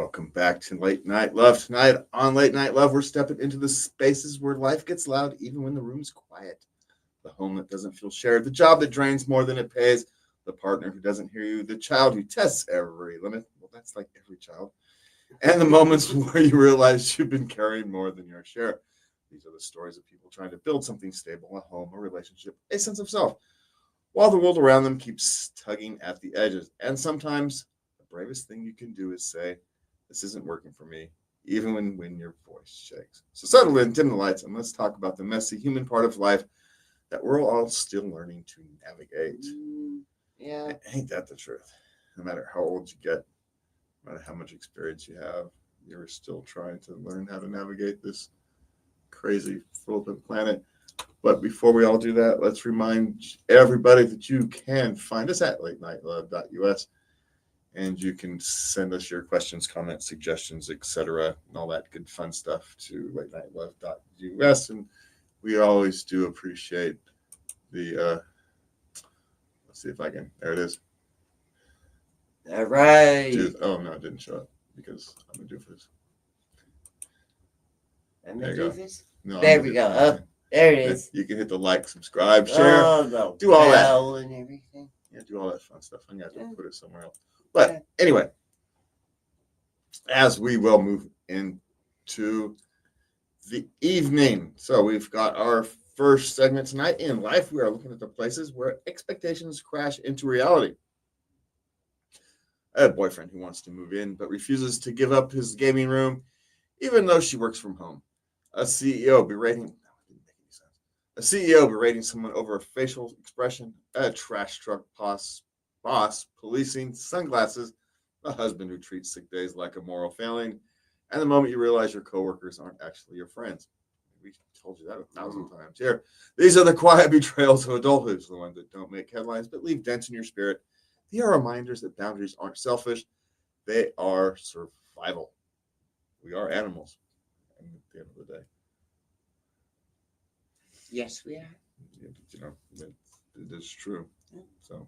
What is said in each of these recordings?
Welcome back to Late Night Love. Tonight on Late Night Love, we're stepping into the spaces where life gets loud even when the room's quiet. The home that doesn't feel shared, the job that drains more than it pays, the partner who doesn't hear you, the child who tests every limit. Well, that's like every child. And the moments where you realize you've been carrying more than your share. These are the stories of people trying to build something stable, a home, a relationship, a sense of self, while the world around them keeps tugging at the edges. And sometimes the bravest thing you can do is say, this isn't working for me, even when your voice shakes. So settle in, dim the lights, and let's talk about the messy human part of life that we're all still learning to navigate. Yeah. Ain't that the truth? No matter how old you get, no matter how much experience you have, you're still trying to learn how to navigate this crazy flippant planet. But before we all do that, let's remind everybody that you can find us at latenightlove.us, and you can send us your questions, comments, suggestions, etc., and all that good fun stuff to latenightlove.us. And we always do appreciate the let's see if I can, there it is. All right. Oh no, it didn't show up because I'm a doofus. I'm There a you go. doofus. No, There we go. Up. There it is. You can hit the like, subscribe, share, The do all that. bell and everything. Yeah, do all that fun stuff. I'm going to have to put it somewhere else. But anyway, as we will move into the evening. So we've got our first segment tonight in life. We are looking at the places where expectations crash into reality. I have a boyfriend who wants to move in but refuses to give up his gaming room, even though she works from home. A CEO berating someone over a facial expression, a trash truck boss policing sunglasses, a husband who treats sick days like a moral failing, and the moment you realize your coworkers aren't actually your friends. We told you that 1,000 times here. These are the quiet betrayals of adulthood, the ones that don't make headlines but leave dents in your spirit. They are reminders that boundaries aren't selfish, they are survival. We are animals at the end of the day. Yes, we are. You know, it is true. So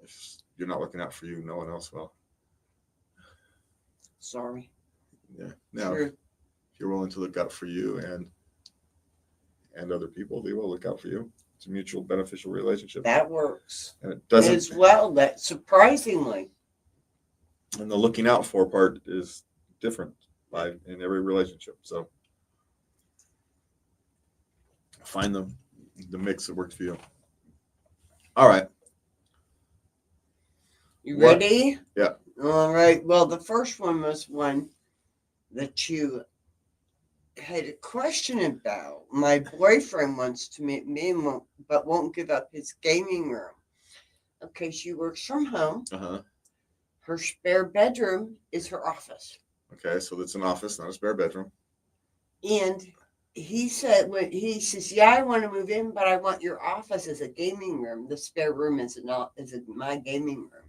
if you're not looking out for you, no one else will. Sorry. Yeah. Now, if you're willing to look out for you and other people, they will look out for you. It's a mutual beneficial relationship. That works. And it doesn't as well. That surprisingly. And the looking out for part is different in every relationship. So find the mix that works for you. All right. You ready? Yeah. All right. Well, the first one was one that you had a question about. My boyfriend wants to meet me, but won't give up his gaming room. Okay, she works from home. Uh-huh. Her spare bedroom is her office. Okay, so it's an office, not a spare bedroom. And he says, yeah, I want to move in, but I want your office as a gaming room. The spare room is my gaming room.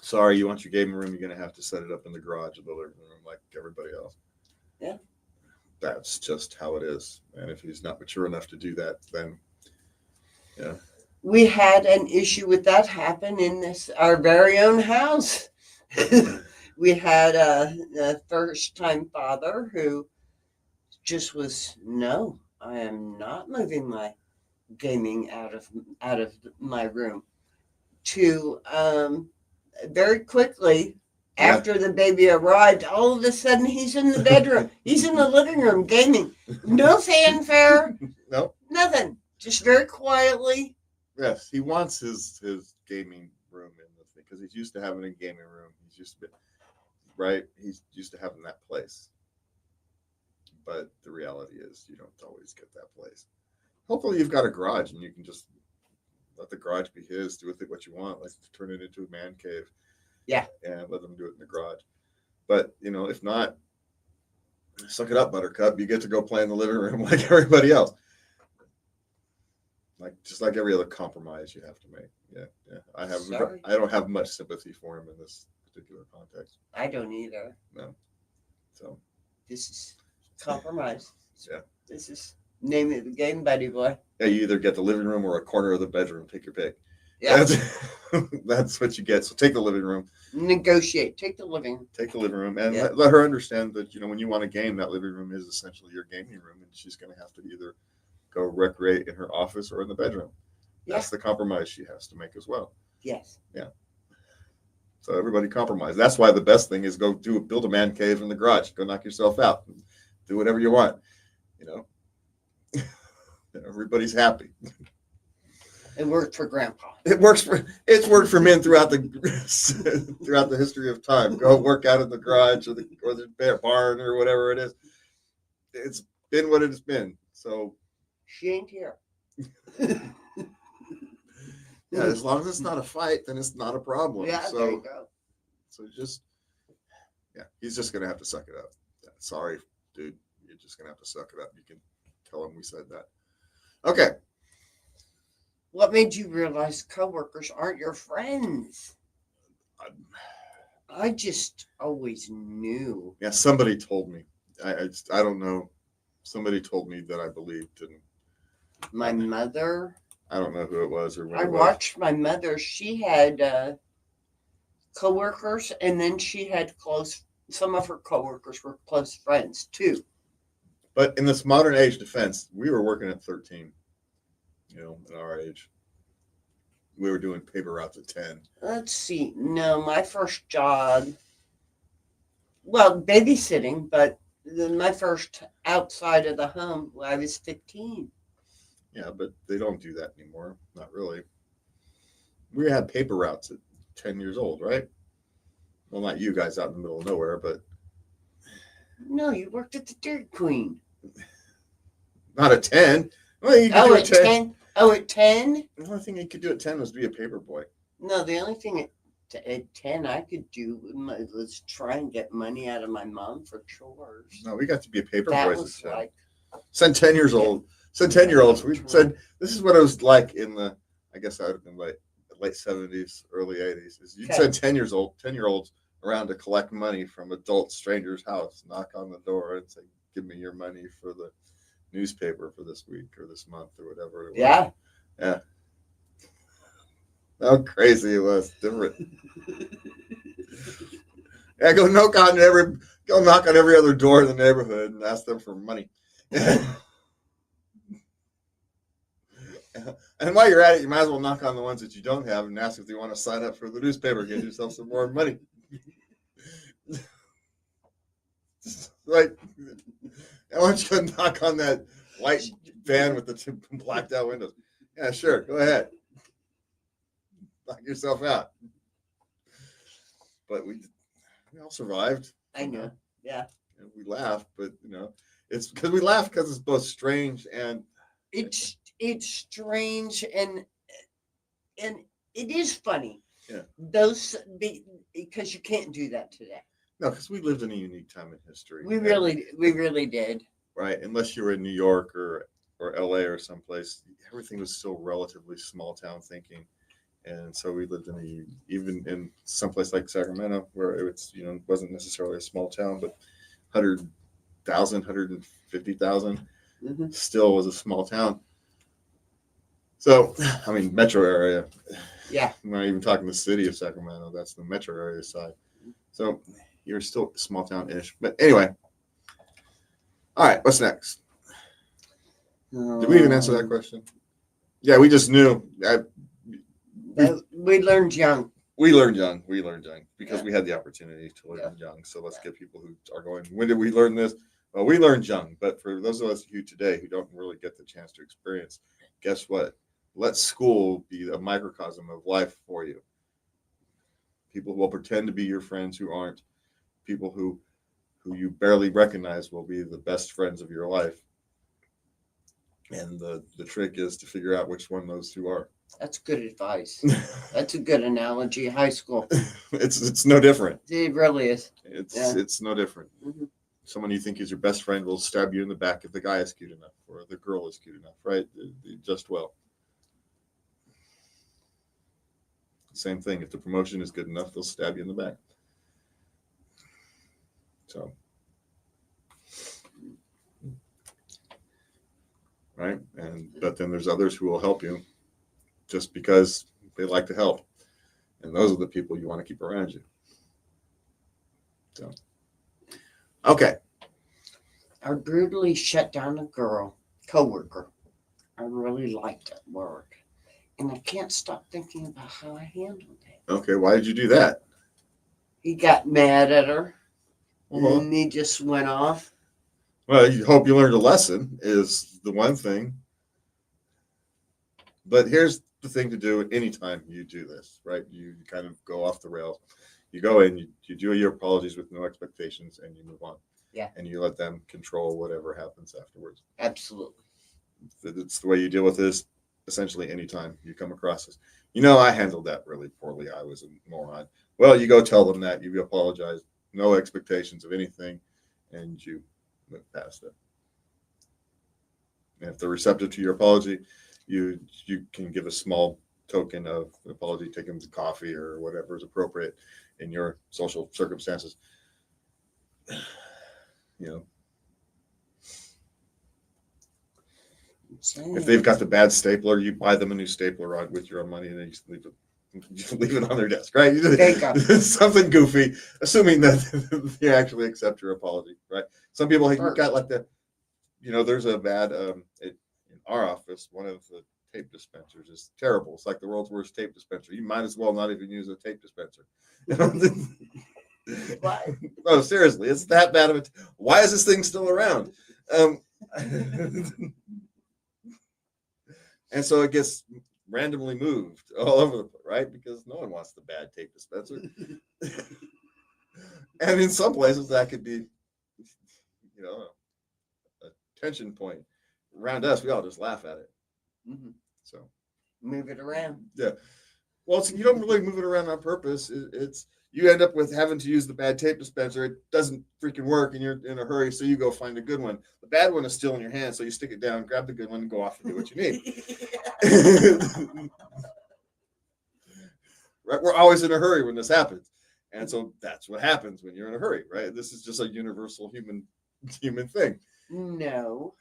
Sorry, you want your gaming room, you're going to have to set it up in the garage of the living room like everybody else. Yeah. That's just how it is. And if he's not mature enough to do that, then, yeah. We had an issue with that happen in our very own house. We had a first-time father who just was, no, I am not moving my gaming out of my room. To very quickly after the baby arrived, all of a sudden he's in the bedroom. He's in the living room gaming. No fanfare. No. Nothing. Just very quietly. Yes, he wants his gaming room in the thing because he's used to having a gaming room. He's used to He's used to having that place. But the reality is, you don't always get that place. Hopefully, you've got a garage and you can just let the garage be his. Do with it what you want. Like turn it into a man cave. Yeah. And let them do it in the garage. But if not, suck it up, Buttercup. You get to go play in the living room like everybody else. Just like every other compromise you have to make. Yeah. I don't have much sympathy for him in this particular context. I don't either. No. So this is compromise. Yeah. This is name of the game, buddy boy. Yeah, you either get the living room or a corner of the bedroom. Take your pick. Yeah. That's what you get. So take the living room. Negotiate. Take the living. Take the living room and Yeah. let her understand that, when you want a game, that living room is essentially your gaming room, and she's going to have to either go recreate in her office or in the bedroom. Yeah. That's the compromise she has to make as well. Yes. Yeah. So everybody compromise. That's why the best thing is build a man cave in the garage. Go knock yourself out. Do whatever you want. Everybody's happy. It worked for Grandpa. It's worked for men throughout the history of time. Go work out in the garage or the barn or whatever it is. It's been what it's been. So She ain't here. yeah, as long as it's not a fight, then it's not a problem. Yeah, so there you go. So he's just gonna have to suck it up. Yeah, sorry, dude. You're just gonna have to suck it up. You can tell him we said that. Okay. What made you realize coworkers aren't your friends? I just always knew. Yeah, somebody told me. I don't know. Somebody told me that I believed, and My mother. I don't know who it was or when I it was. watched my mother. She had coworkers, and then she had some of her coworkers were close friends too. But in this modern age defense, we were working at 13. At our age, we were doing paper routes at 10. Let's see. No, my first job, well, babysitting, but my first outside of the home, I was 15. Yeah, but they don't do that anymore. Not really. We had paper routes at 10 years old, right? Well, not you guys out in the middle of nowhere, but No, you worked at the Dairy Queen. not at 10. Well, you could Oh, do at 10? Oh, at 10? The only thing you could do at 10 was be a paper boy. No, the only thing at 10 I could do was try and get money out of my mom for chores. No, we got to be a paper That boys was at 10. like, Send 10 years old. Send 10-year-olds. We said, this is what it was like in the, I guess I would have been late 70s, early 80s. You'd send 10-year-olds around to collect money from adult strangers' house, knock on the door and say, give me your money for the newspaper for this week or this month or whatever it was. yeah. Yeah. How crazy it was. Different. Yeah, go knock on every other door in the neighborhood and ask them for money. And while you're at it, you might as well knock on the ones that you don't have and ask if they want to sign up for the newspaper, get yourself some more money. Like, why don't you go knock on that white van with the blacked out windows? Yeah, sure, go ahead. Knock yourself out. But we all survived. I know. Yeah. And we laughed, but it's because we laugh because it's both strange and it's strange and it is funny. Yeah. Because you can't do that today. No, because we lived in a unique time in history. We really did. Right, unless you were in New York or LA or someplace, everything was still relatively small town thinking. And so we lived even in someplace like Sacramento, where it's wasn't necessarily a small town, but 100,000, 150,000 still was a small town. So, I mean, metro area. Yeah. I'm not even talking the city of Sacramento. That's the metro area side. So you're still small town-ish. But anyway. All right, what's next? Did we even answer that question? Yeah, we just knew. We learned young. We learned young because we had the opportunity to learn young. So let's get people who are going, when did we learn this? Well, we learned young. But for those of us who today who don't really get the chance to experience, guess what? Let school be a microcosm of life for you. People who will pretend to be your friends who aren't. People who you barely recognize will be the best friends of your life. And the trick is to figure out which one those two are. That's good advice. That's a good analogy. High school. It's no different. It really is. It's no different. Mm-hmm. Someone you think is your best friend will stab you in the back if the guy is cute enough or the girl is cute enough, right? Just well. Same thing. If the promotion is good enough, they'll stab you in the back. So, right? But then there's others who will help you just because They like to help. And those are the people you want to keep around you. So, okay. I brutally shut down a coworker I really liked at work. And I can't stop thinking about how I handled it. Okay. Why did you do that? He got mad at her Well, and he just went off. well, you hope you learned a lesson is the one thing. But here's the thing to do anytime you do this, right? You kind of go off the rails. You go in, you do your apologies with no expectations, and you move on. Yeah. And you let them control whatever happens afterwards. Absolutely. It's the way you deal with this essentially anytime you come across this. You know, I handled that really poorly. I was a moron. Well, you go tell them that. You apologize, no expectations of anything, and you move past it. And if they're receptive to your apology, you can give a small token of apology, take them to coffee or whatever is appropriate in your social circumstances. You know, if they've got the bad stapler, you buy them a new stapler on with your own money, and then you leave it on their desk, right? Something goofy, assuming that they actually accept your apology, right? Some people have got like the, there's a bad in our office, one of the tape dispensers is terrible. It's like the world's worst tape dispenser. You might as well not even use a tape dispenser. What? No, seriously, it's that bad of it. Why is this thing still around? And so it gets randomly moved all over the place, right? Because no one wants the bad tape dispenser. And in some places that could be, a tension point. Around us, we all just laugh at it. Mm-hmm. So move it around. Yeah. Well, you don't really move it around on purpose. It's you end up with having to use the bad tape dispenser. It doesn't freaking work, and you're in a hurry, so you go find a good one. The bad one is still in your hand, so you stick it down, grab the good one, and go off and do what you need. Right? We're always in a hurry when this happens, and so that's what happens when you're in a hurry, right? This is just a universal human thing. No.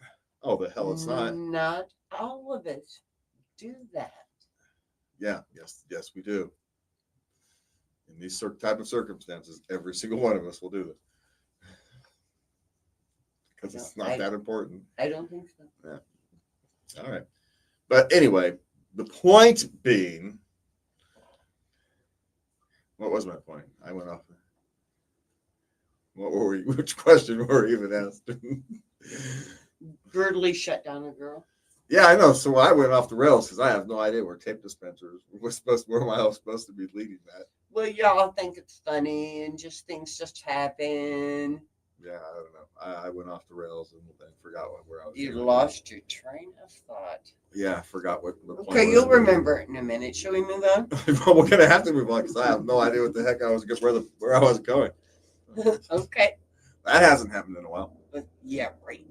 Oh, the hell it's not. Not all of us do that. Yeah, yes, we do. In these type of circumstances, every single one of us will do this because it's not that important. I don't think so. Yeah. All right. But anyway, the point being, what was my point? I went off. What were we? Which question were we even asked? Brutally shut down a girl. Yeah, I know. So I went off the rails because I have no idea where tape dispensers where am I supposed to be leading that? Well, y'all think it's funny and things just happen. Yeah, I don't know. I went off the rails and forgot where I was. You lost your train of thought. Yeah, I forgot what the point was. Okay, you'll remember it in a minute. Shall we move on? Well, we're gonna have to move on because I have no idea what the heck where I was going. Okay. That hasn't happened in a while. Yeah, right.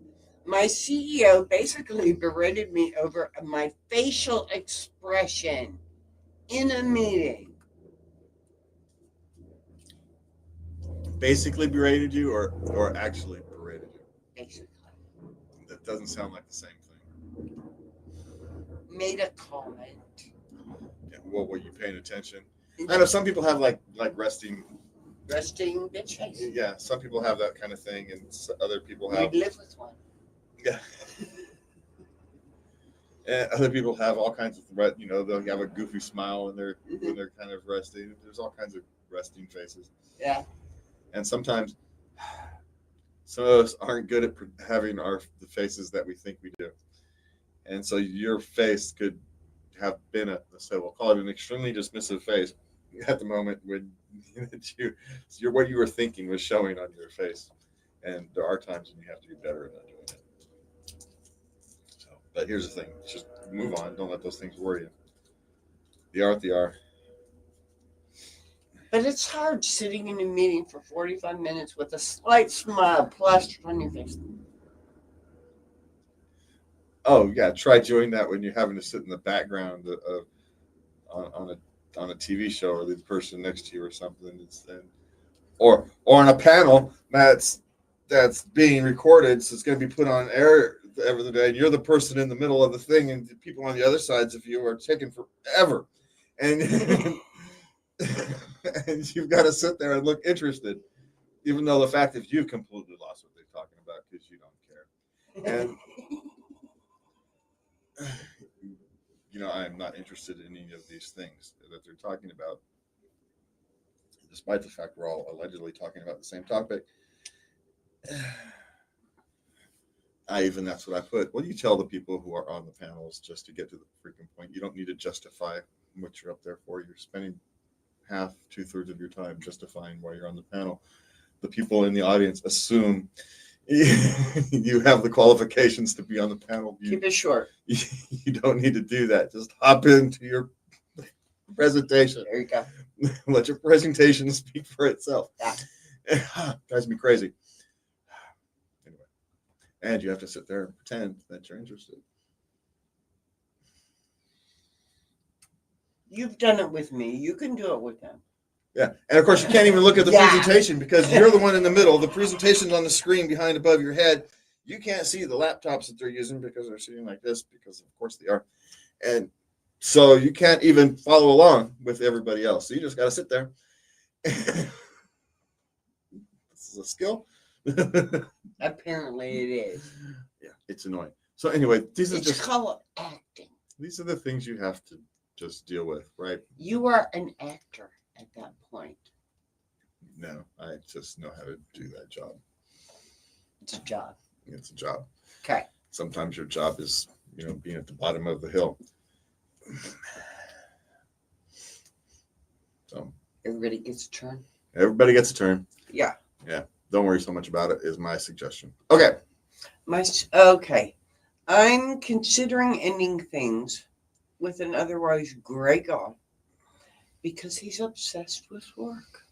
My CEO basically berated me over my facial expression in a meeting. Basically berated you or actually berated you? Basically. That doesn't sound like the same thing. Made a comment. Yeah, well, were you paying attention? I know some people have like resting bitch face. Yeah, some people have that kind of thing, and other people have. You live with one. Yeah. And other people have all kinds of they'll have a goofy smile when they're kind of resting. There's all kinds of resting faces. Yeah. And sometimes some of us aren't good at having the faces that we think we do. And so your face could have been we'll call it an extremely dismissive face at the moment when what you were thinking was showing on your face. And there are times when you have to be better at not doing it. So, but here's the thing: just move on. Don't let those things worry you. They are what they are. But it's hard sitting in a meeting for 45 minutes with a slight smile plastered on your face. Oh yeah, try doing that when you're having to sit in the background of on a TV show or the person next to you or something, or on a panel that's being recorded, so it's going to be put on air every day, and you're the person in the middle of the thing, and the people on the other sides of you are taking forever, and and you've got to sit there and look interested, even though the fact is you've completely lost what they're talking about because you don't care. And I am not interested in any of these things that they're talking about, despite the fact we're all allegedly talking about the same topic. That's what I put. What do you tell the people who are on the panels just to get to the freaking point? You don't need to justify what you're up there for. You're spending half, 2/3 of your time justifying why you're on the panel. The people in the audience assume you have the qualifications to be on the panel. Keep it short. You don't need to do that. Just hop into your presentation. There you go. Let your presentation speak for itself. Yeah. Drives me crazy. Anyway, and you have to sit there and pretend that you're interested. You've done it with me. You can do it with them. Yeah, and of course you can't even look at the presentation because you're the one in the middle. The presentation's on the screen behind above your head. You can't see the laptops that they're using because they're sitting like this, because of course they are. And so you can't even follow along with everybody else. So you just got to sit there. This is a skill. Apparently it is. Yeah, it's annoying. So anyway, It's called acting. These are the things you have to just deal with, right? You are an actor at that point. No, I just know how to do that job. It's a job. It's a job. Okay. Sometimes your job is, being at the bottom of the hill. So everybody gets a turn. Everybody gets a turn. Yeah. Yeah. Don't worry so much about it is my suggestion. Okay. Okay. I'm considering ending things with an otherwise great guy because he's obsessed with work.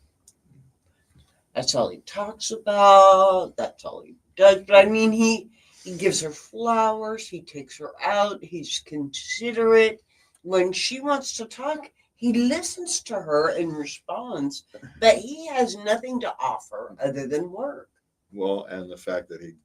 That's all he talks about. That's all he does. But I mean, he gives her flowers. He takes her out. He's considerate. When she wants to talk, he listens to her and responds. But he has nothing to offer other than work. Well, and the fact that he,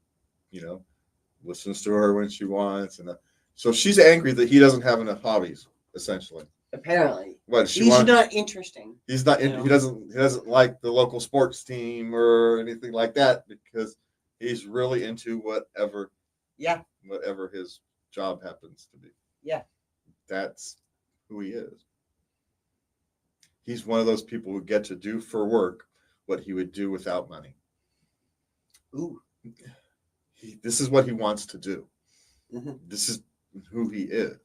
listens to her when she wants, and so she's angry that he doesn't have enough hobbies. Essentially, apparently, what he's not interesting. He's not. He doesn't like the local sports team or anything like that because he's really into whatever. Yeah. Whatever his job happens to be. Yeah. That's who he is. He's one of those people who get to do for work what he would do without money. Ooh. This is what he wants to do. Mm-hmm. This is who he is.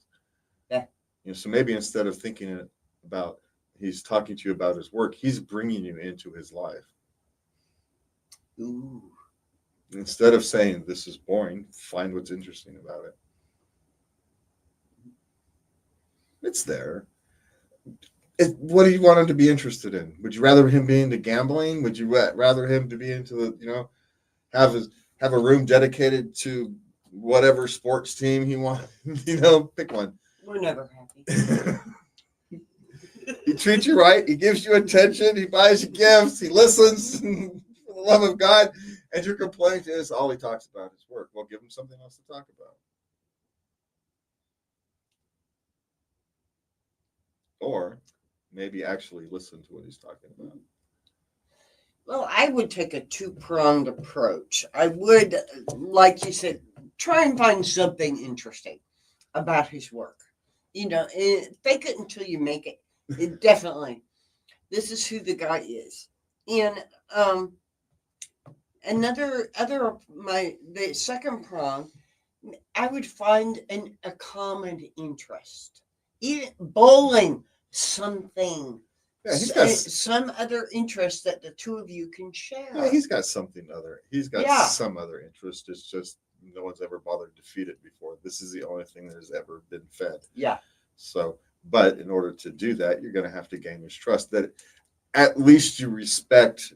Yeah. So maybe instead of thinking about he's talking to you about his work, he's bringing you into his life. Ooh. Instead of saying this is boring, find what's interesting about it. It's there. What do you want him to be interested in? Would you rather him be into gambling? Would you rather him to be into the, have a room dedicated to whatever sports team he wants? Pick one. We're never happy. He treats you right. He gives you attention. He buys you gifts. He listens. For the love of God. And your complaint is all he talks about is work. Well, give him something else to talk about. Or maybe actually listen to what he's talking about. Well, I would take a two-pronged approach. I would, like you said, try and find something interesting about his work. Fake it until you make it. Definitely. This is who the guy is. And the second prong, I would find a common interest. Even bowling, something. Yeah, he's got some other interest that the two of you can share. Yeah, he's got something other. He's got some other interest. It's just no one's ever bothered to feed it before. This is the only thing that has ever been fed. Yeah. So, but in order to do that, you're going to have to gain his trust. That at least you respect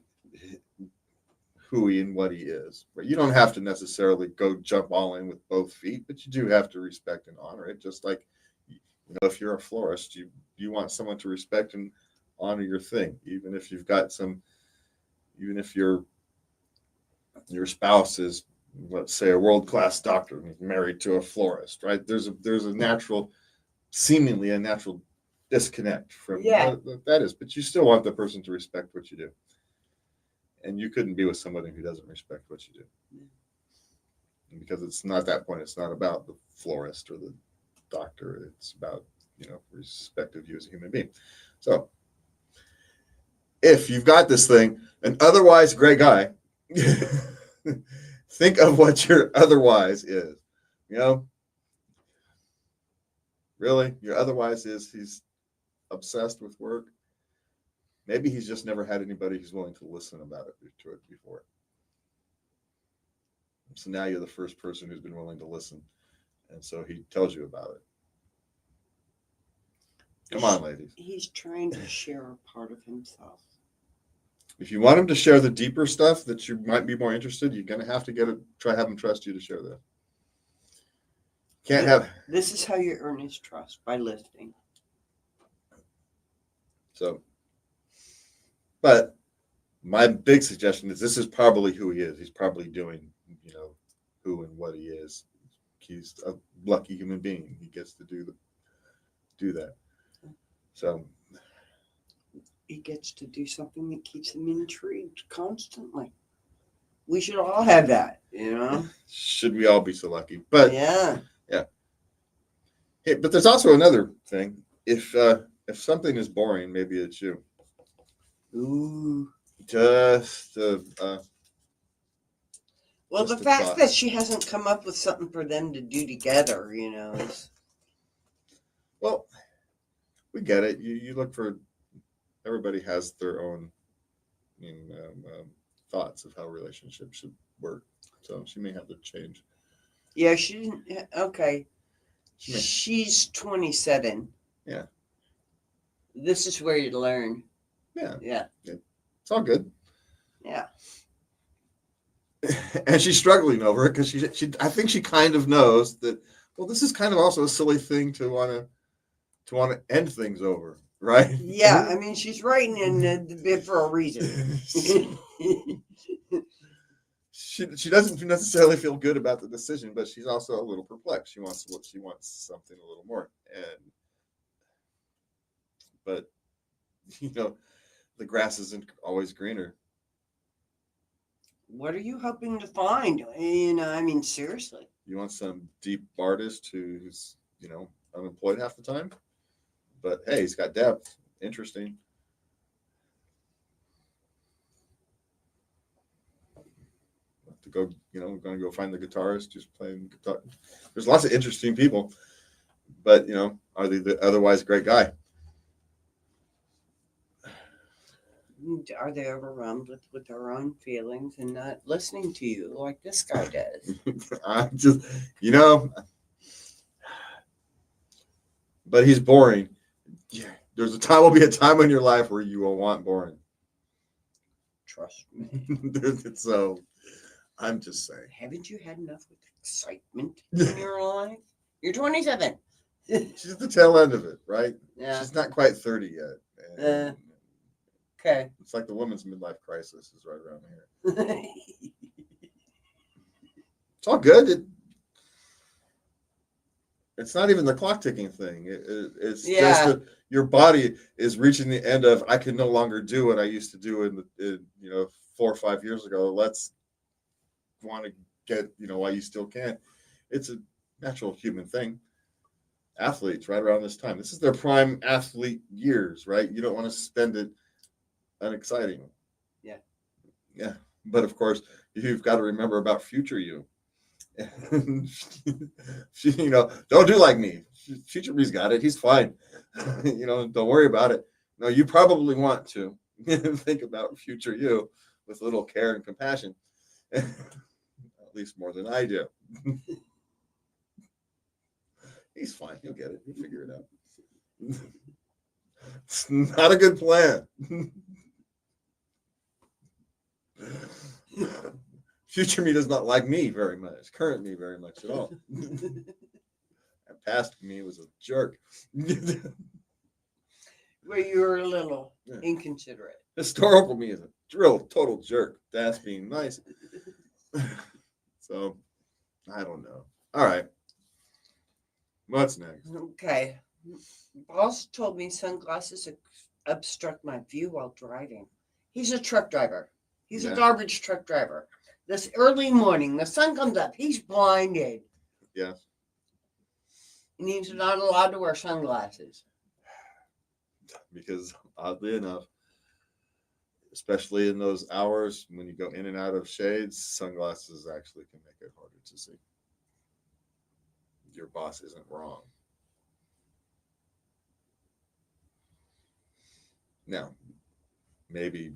who he and what he is. Right? You don't have to necessarily go jump all in with both feet, but you do have to respect and honor it. Just like, if you're a florist, you want someone to respect and honor your thing, even if your spouse is, let's say, a world-class doctor and he's married to a florist, right? There's a seemingly a natural disconnect from Yeah. what that is. But you still want the person to respect what you do. And you couldn't be with somebody who doesn't respect what you do. Because it's not at that point, it's not about the florist or the doctor. It's about, respect of you as a human being. So if you've got this thing, an otherwise great guy, think of what your otherwise is. Really, your otherwise is he's obsessed with work. Maybe he's just never had anybody who's willing to listen about it to it before. So now you're the first person who's been willing to listen. And so he tells you about it. Come on, ladies. He's trying to share a part of himself. If you want him to share the deeper stuff that you might be more interested, you're going to have to have him trust you to share that. Can't have. This is how you earn his trust, by listening. So, but my big suggestion is this is probably who he is. He's probably doing, who and what he is. He's a lucky human being. He gets to do that. So he gets to do something that keeps him intrigued constantly. We should all have that, Should we all be so lucky? But yeah. Hey, but there's also another thing. If something is boring, maybe it's you. Ooh. Just well, the fact that she hasn't come up with something for them to do together, is... Well, we get it. You look for... Everybody has their own thoughts of how relationships should work. So she may have to change. Yeah, she didn't... Okay. She's 27. Yeah. This is where you learn. Yeah. Yeah. It's all good. Yeah. And she's struggling over it because she I think she kind of knows that, well, this is kind of also a silly thing to want to end things over, right? Yeah, I mean, she's writing in the bit for a reason. She doesn't necessarily feel good about the decision, but she's also a little perplexed. She wants something a little more, but the grass isn't always greener. What are you hoping to find? I mean, seriously. You want some deep artist who's unemployed half the time, but hey, he's got depth. Interesting. To go, we're going to go find the guitarist just playing guitar. There's lots of interesting people, but are they the otherwise great guy? Are they overwhelmed with their own feelings and not listening to you like this guy does? I just, but he's boring. Yeah, will be a time in your life where you will want boring. Trust me. So, I'm just saying. Haven't you had enough with excitement in your life? You're 27. She's at the tail end of it, right? Yeah. She's not quite 30 yet. Okay. It's like the woman's midlife crisis is right around here. It's all good. It's not even the clock ticking thing. It's just that your body is reaching the end of, I can no longer do what I used to do in 4 or 5 years ago. Let's want to get, while you still can. It's a natural human thing. Athletes right around this time. This is their prime athlete years, right? You don't want to spend it unexciting. Yeah. Yeah. But of course, you've got to remember about future you. Don't do like me. Future me's got it. He's fine. Don't worry about it. No, you probably want to think about future you with a little care and compassion. At least more than I do. He's fine. He'll get it. He'll figure it out. It's not a good plan. Future me does not like me very much. Current me very much at all. And past me was a jerk. Where you were a little inconsiderate. Historical me is a real total jerk. That's being nice. So, I don't know. All right. What's next? Okay. Boss told me sunglasses obstruct my view while driving. He's a truck driver. He's a Yeah. garbage truck driver. This early morning, the sun comes up. He's blinded. Yeah. And he's not allowed to wear sunglasses. Because oddly enough, especially in those hours when you go in and out of shades, sunglasses actually can make it harder to see. Your boss isn't wrong. Now, maybe,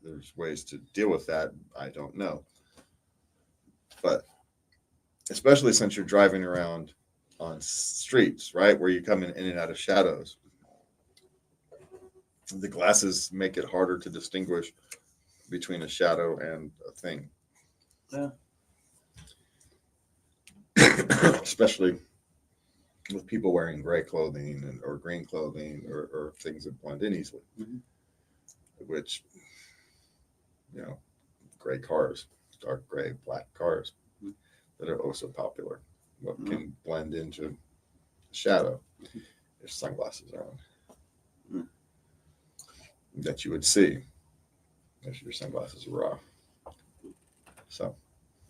there's ways to deal with that. I don't know. But especially since you're driving around on streets, right, where you come in and out of shadows, the glasses make it harder to distinguish between a shadow and a thing. Yeah. Especially with people wearing gray clothing or green clothing or things that blend in easily. Mm-hmm. Which, gray cars, dark gray, black cars that are also popular. What can blend into shadow if sunglasses are on. That you would see if your sunglasses were off. So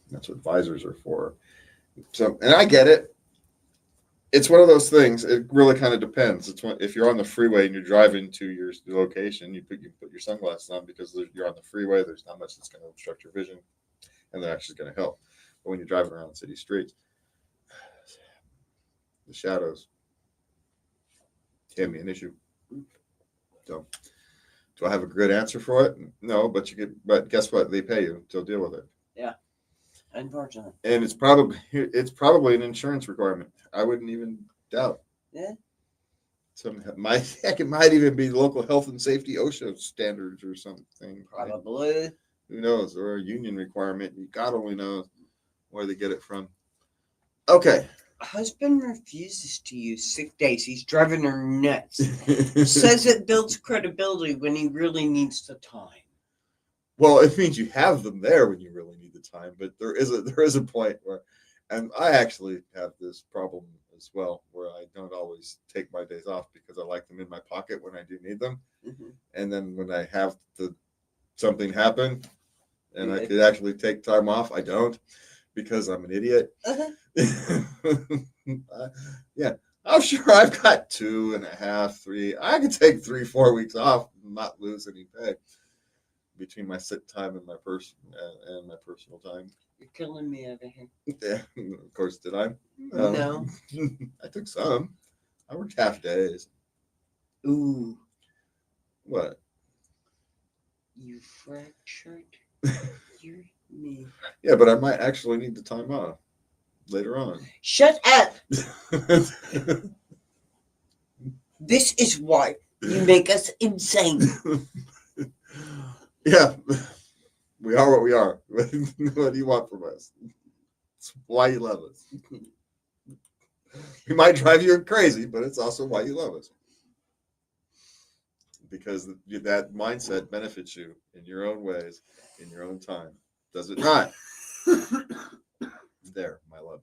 that's what visors are for. So, and I get it. It's one of those things. It really kind of depends. If you're on the freeway and you're driving to your location, you put your sunglasses on because you're on the freeway. There's not much that's going to obstruct your vision, and they're actually going to help. But when you're driving around city streets, the shadows can be an issue. So, do I have a good answer for it? No, but But guess what? They pay you to deal with it. Yeah, unfortunately. And it's probably an insurance requirement. I wouldn't even doubt. Yeah. It might even be local health and safety OSHA standards or something. Probably. Who knows? Or a union requirement. God only knows where they get it from. Okay. Husband refuses to use sick days. He's driving her nuts. Says it builds credibility when he really needs the time. Well, it means you have them there when you really need the time, but there is a point where, and I actually have this problem as well, where I don't always take my days off because I like them in my pocket when I do need them, and then when I have something happen, and I could actually take time off, I don't because I'm an idiot. Yeah, I'm sure I've got 2.5, 3. I can take 3, 4 weeks off and not lose any pay between my sick time and my personal time. You're killing me over here. Yeah, of course. Did I? No. I took some. I worked half days. Ooh. What? You fractured your knee. Yeah, but I might actually need the time off later on. Shut up. This is why you make us insane. Yeah, we are what we are. What do you want from us? It's why you love us. We might drive you crazy, but it's also why you love us. Because that mindset benefits you in your own ways, in your own time. Does it not? There, my love.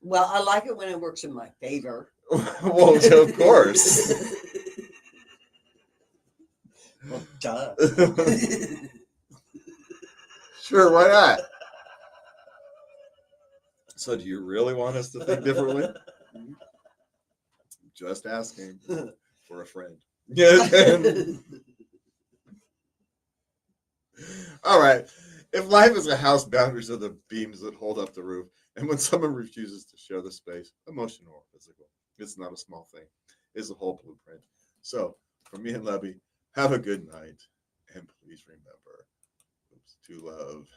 Well, I like it when it works in my favor. Well, of course. Well, duh. Sure, why not? So do you really want us to think differently? Just asking for a friend. All right. If life is a house, boundaries are the beams that hold up the roof. And when someone refuses to share the space, emotional or physical, it's not a small thing. It's a whole blueprint. So, for me and Lebby, have a good night. And please remember to love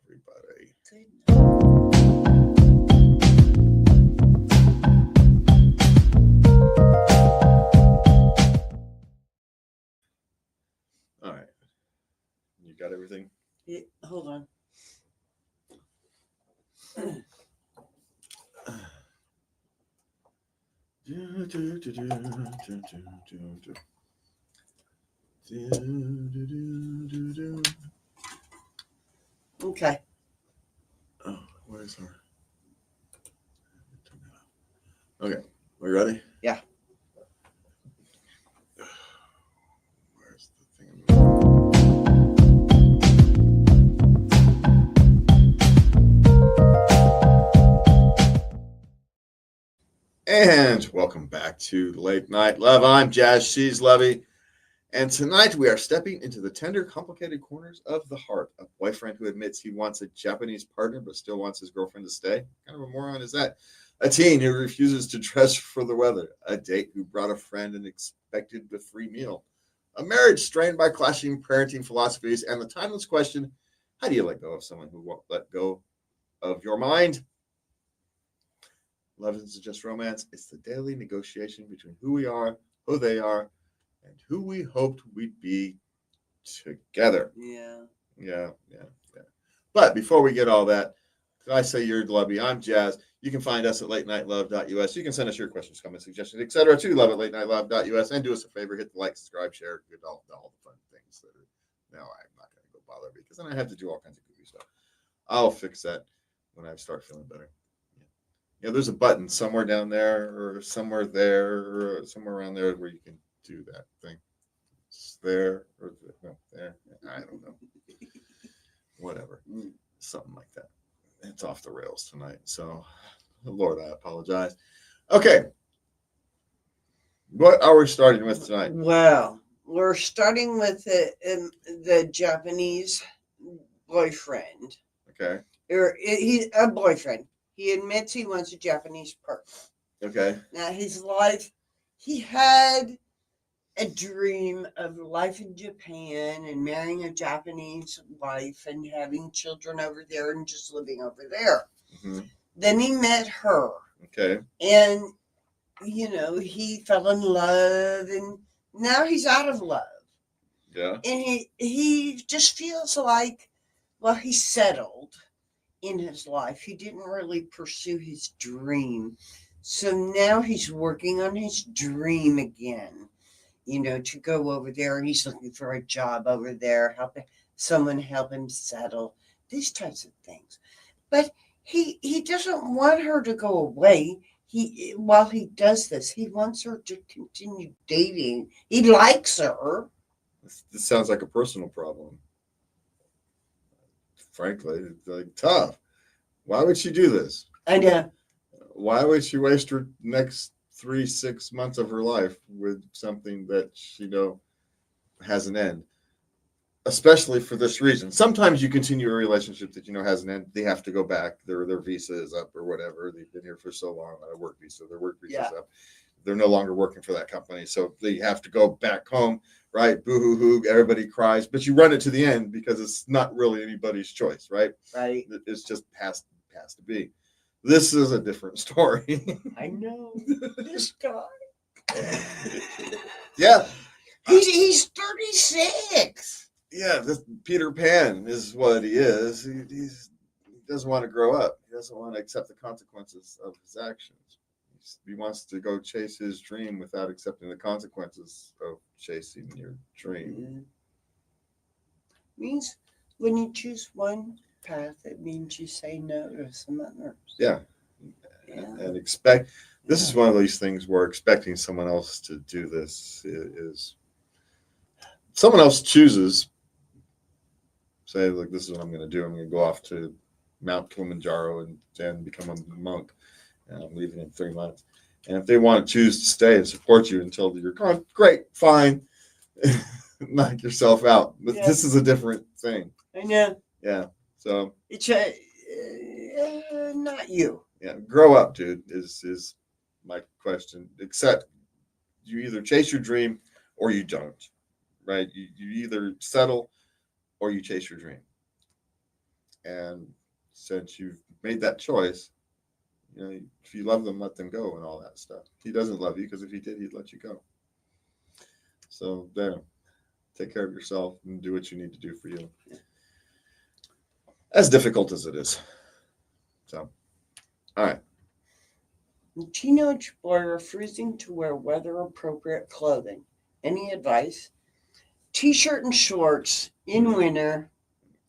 everybody. Good night. All right. You got everything? Yeah, hold on. Okay. Oh, where's her? Okay, we ready? Yeah. Where's the thing? And welcome back to Late Night Love. I'm Jazz, she's Lovey. And tonight we are stepping into the tender, complicated corners of the heart. A boyfriend who admits he wants a Japanese partner but still wants his girlfriend to stay. What kind of a moron is that? A teen who refuses to dress for the weather. A date who brought a friend and expected a free meal. A marriage strained by clashing parenting philosophies. And the timeless question, how do you let go of someone who won't let go of your mind? Love isn't just romance, it's the daily negotiation between who we are, who they are, and who we hoped we'd be together. Yeah. Yeah. But before we get all that, I say you're Lovey, I'm Jazz. You can find us at latenightLove.us. You can send us your questions, comments, suggestions, etc. to love at latenightLove.us. And do us a favor, hit the like, subscribe, share, get all the fun things. Now I'm not going to go bother because then I have to do all kinds of goofy stuff. I'll fix that when I start feeling better. Yeah, there's a button somewhere down there or somewhere there or somewhere around there where you can do that thing. It's there or no, there. I don't know. Whatever. Something like that. It's off the rails tonight. So, Lord, I apologize. Okay. What are we starting with tonight? Well, we're starting with the Japanese boyfriend. Okay. He's a boyfriend. He admits he wants a Japanese partner. Okay. Now, his life, he had a dream of life in Japan and marrying a Japanese wife and having children over there and just living over there. Mm-hmm. Then he met her. Okay. And, he fell in love and now he's out of love. Yeah. And he just feels like, well, he's settled in his life. He didn't really pursue his dream. So now he's working on his dream again, to go over there. He's looking for a job over there, helping someone help him settle, these types of things. But he doesn't want her to go away. While he does this, he wants her to continue dating. He likes her. This sounds like a personal problem. Frankly, it's like tough. Why would she do this? I know. Why would she waste her next 3-6 months of her life with something that she has an end? Especially for this reason. Sometimes you continue a relationship that has an end. They have to go back. Their visa is up or whatever. They've been here for so long on a work visa. Their work visa is up. They're no longer working for that company, so they have to go back home. Right? Boo hoo hoo. Everybody cries, but you run it to the end because it's not really anybody's choice. Right? Right. It's just has to be. This is a different story. I know. This guy. Yeah. He's 36. Yeah, this Peter Pan is what he is. He doesn't want to grow up. He doesn't want to accept the consequences of his actions. He wants to go chase his dream without accepting the consequences of chasing your dream. Mm-hmm. Means when you choose one path, it means you say no to some others. Yeah. And expect. This is one of these things where expecting someone else to do this is someone else chooses. Say, like, this is what I'm going to do. I'm going to go off to Mount Kilimanjaro and become a monk. And I'm leaving in 3 months. And if they want to choose to stay and support you until you're gone, great, fine. Knock yourself out. But this is a different thing. I know. Yeah. So it's not you. Yeah. Grow up, dude, is my question. Except you either chase your dream or you don't. Right? You either settle or you chase your dream. And since you've made that choice, if you love them, let them go and all that stuff. He doesn't love you because if he did, he'd let you go. So there, take care of yourself and do what you need to do for you. As difficult as it is. So, all right. Teenage boy refusing to wear weather-appropriate clothing. Any advice? T-shirt and shorts in winter.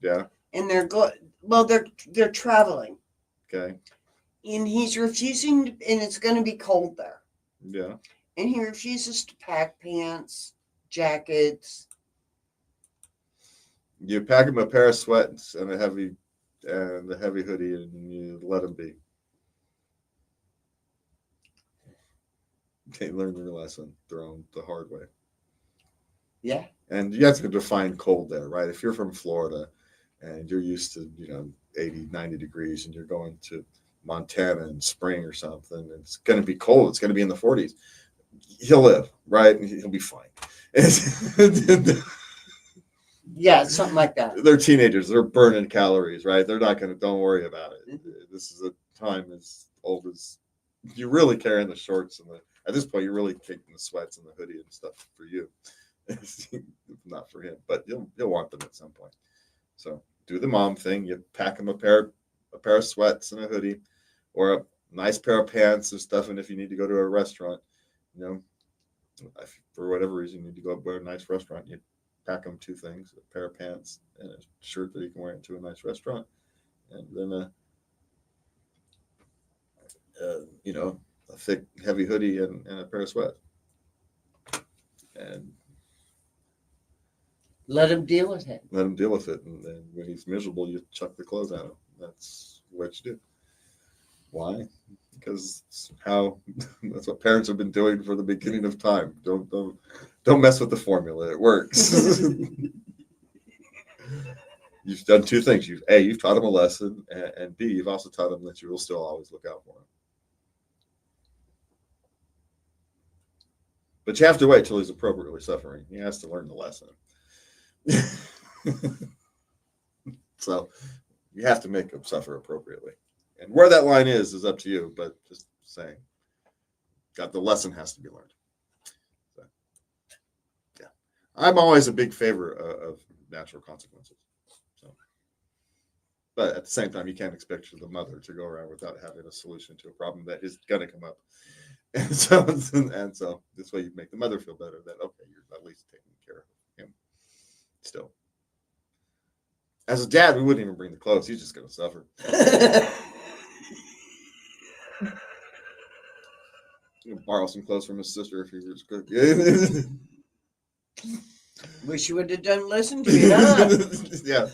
Yeah. And they're traveling. Okay. And he's refusing, and it's going to be cold there. Yeah. And he refuses to pack pants, jackets. You pack him a pair of sweats and a heavy hoodie, and you let him be. They learn their lesson the hard way. Yeah. And you have to define cold there, right? If you're from Florida and you're used to, 80, 90 degrees, and you're going to Montana in spring or something, it's going to be cold. It's going to be in the 40s. He'll live, right? And he'll be fine. Yeah, something like that. They're teenagers. They're burning calories, right? They're not going to, don't worry about it. This is a time as old as you're really carrying the shorts at this point, you're really taking the sweats and the hoodie and stuff for you. Not for him, but you'll want them at some point. So do the mom thing. You pack him a pair of sweats and a hoodie, or a nice pair of pants and stuff. And if you need to go to a restaurant, if for whatever reason you need to go to a nice restaurant, you pack him two things: a pair of pants and a shirt that you can wear into a nice restaurant, and then a thick, heavy hoodie and a pair of sweats. And let him deal with it. Let him deal with it. And then when he's miserable, you chuck the clothes at him. That's what you do. Why? Because that's what parents have been doing for the beginning of time. Don't mess with the formula. It works. You've done two things. You've taught him a lesson, and B, you've also taught him that you will still always look out for him. But you have to wait till he's appropriately suffering. He has to learn the lesson. So you have to make him suffer appropriately. And where that line is up to you, but just saying, the lesson has to be learned. So, yeah. I'm always a big favor of natural consequences. So, but at the same time, you can't expect the mother to go around without having a solution to a problem that is going to come up. And so this way you make the mother feel better that, okay, you're at least taking care of him still. As a dad, we wouldn't even bring the clothes. He's just going to suffer. Borrow some clothes from his sister if he was good. Wish you would have done listen to me, huh? Yeah.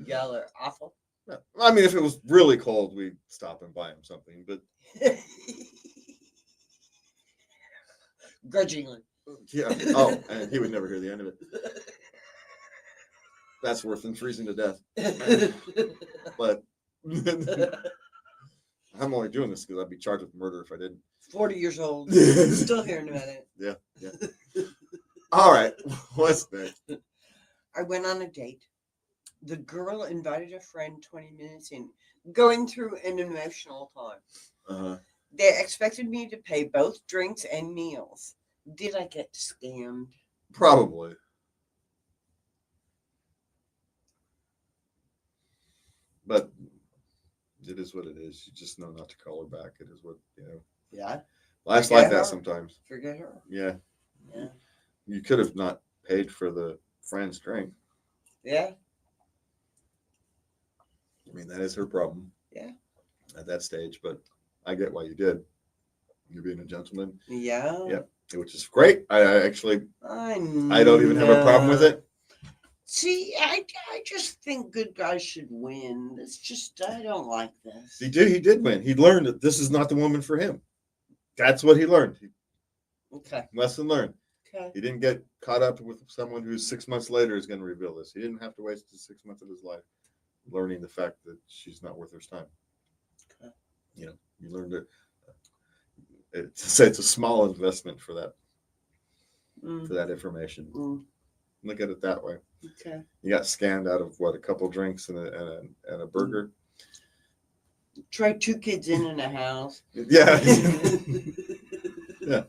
Y'all are awful. Yeah. I mean, if it was really cold, we'd stop and buy him something, but grudgingly. Yeah. Oh, and he would never hear the end of it. That's worse than freezing to death. But I'm only doing this because I'd be charged with murder if I didn't. 40 years old. Still hearing about it. Yeah. All right. What's next? I went on a date. The girl invited a friend 20 minutes in, going through an emotional time. Uh-huh. They expected me to pay both drinks and meals. Did I get scammed? Probably. But it is what it is. You just know not to call her back. It is what, Yeah. Life's like that sometimes. Forget her. Yeah. Yeah. You could have not paid for the friend's drink. Yeah. I mean, that is her problem. Yeah. At that stage, but I get why you did. You're being a gentleman. Yeah. Yep. Which is great. I don't even have a problem with it. See, I just think good guys should win. It's just, I don't like this. He did win. He learned that this is not the woman for him. That's what he learned. Okay. Lesson learned. Okay. He didn't get caught up with someone who 6 months later is going to reveal this. He didn't have to waste the 6 months of his life learning the fact that she's not worth his time. Okay. You learned it. It's a small investment for that information. Look at it that way. Okay. You got scammed out of a couple drinks and a burger. Try 2 kids in a house. Yeah. Yeah.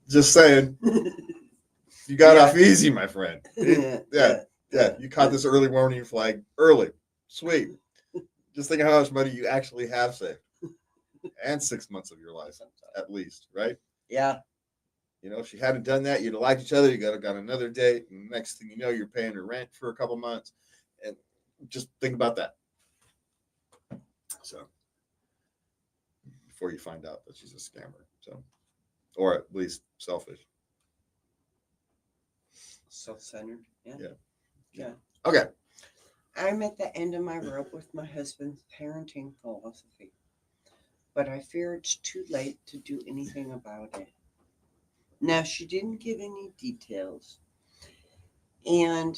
Just saying. You got off easy, my friend. Yeah. You caught this early warning flag early. Sweet. Just think how much money you actually have saved. And 6 months of your life, at least, right? Yeah. If you hadn't done that, you'd have liked each other. You got another date. And next thing you know, you're paying her rent for a couple months. And just think about that. So before you find out that she's a scammer, so or at least selfish. Self-centered. Yeah. Yeah. Yeah. Okay. I'm at the end of my rope with my husband's parenting philosophy, but I fear it's too late to do anything about it. Now, she didn't give any details. And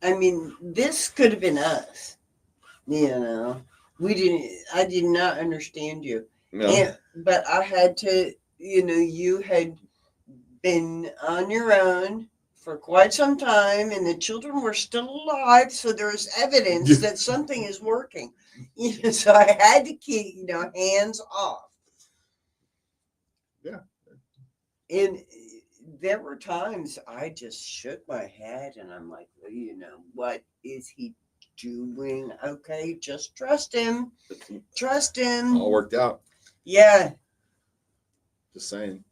I mean, this could have been us, you know. I did not understand you. No. But I had to, you had been on your own for quite some time and the children were still alive, so there's evidence that something is working. So I had to keep, hands off. Yeah. And there were times I just shook my head and I'm like, well, what is he doing? Okay, just trust him. Trust him. All worked out. Yeah. Just saying.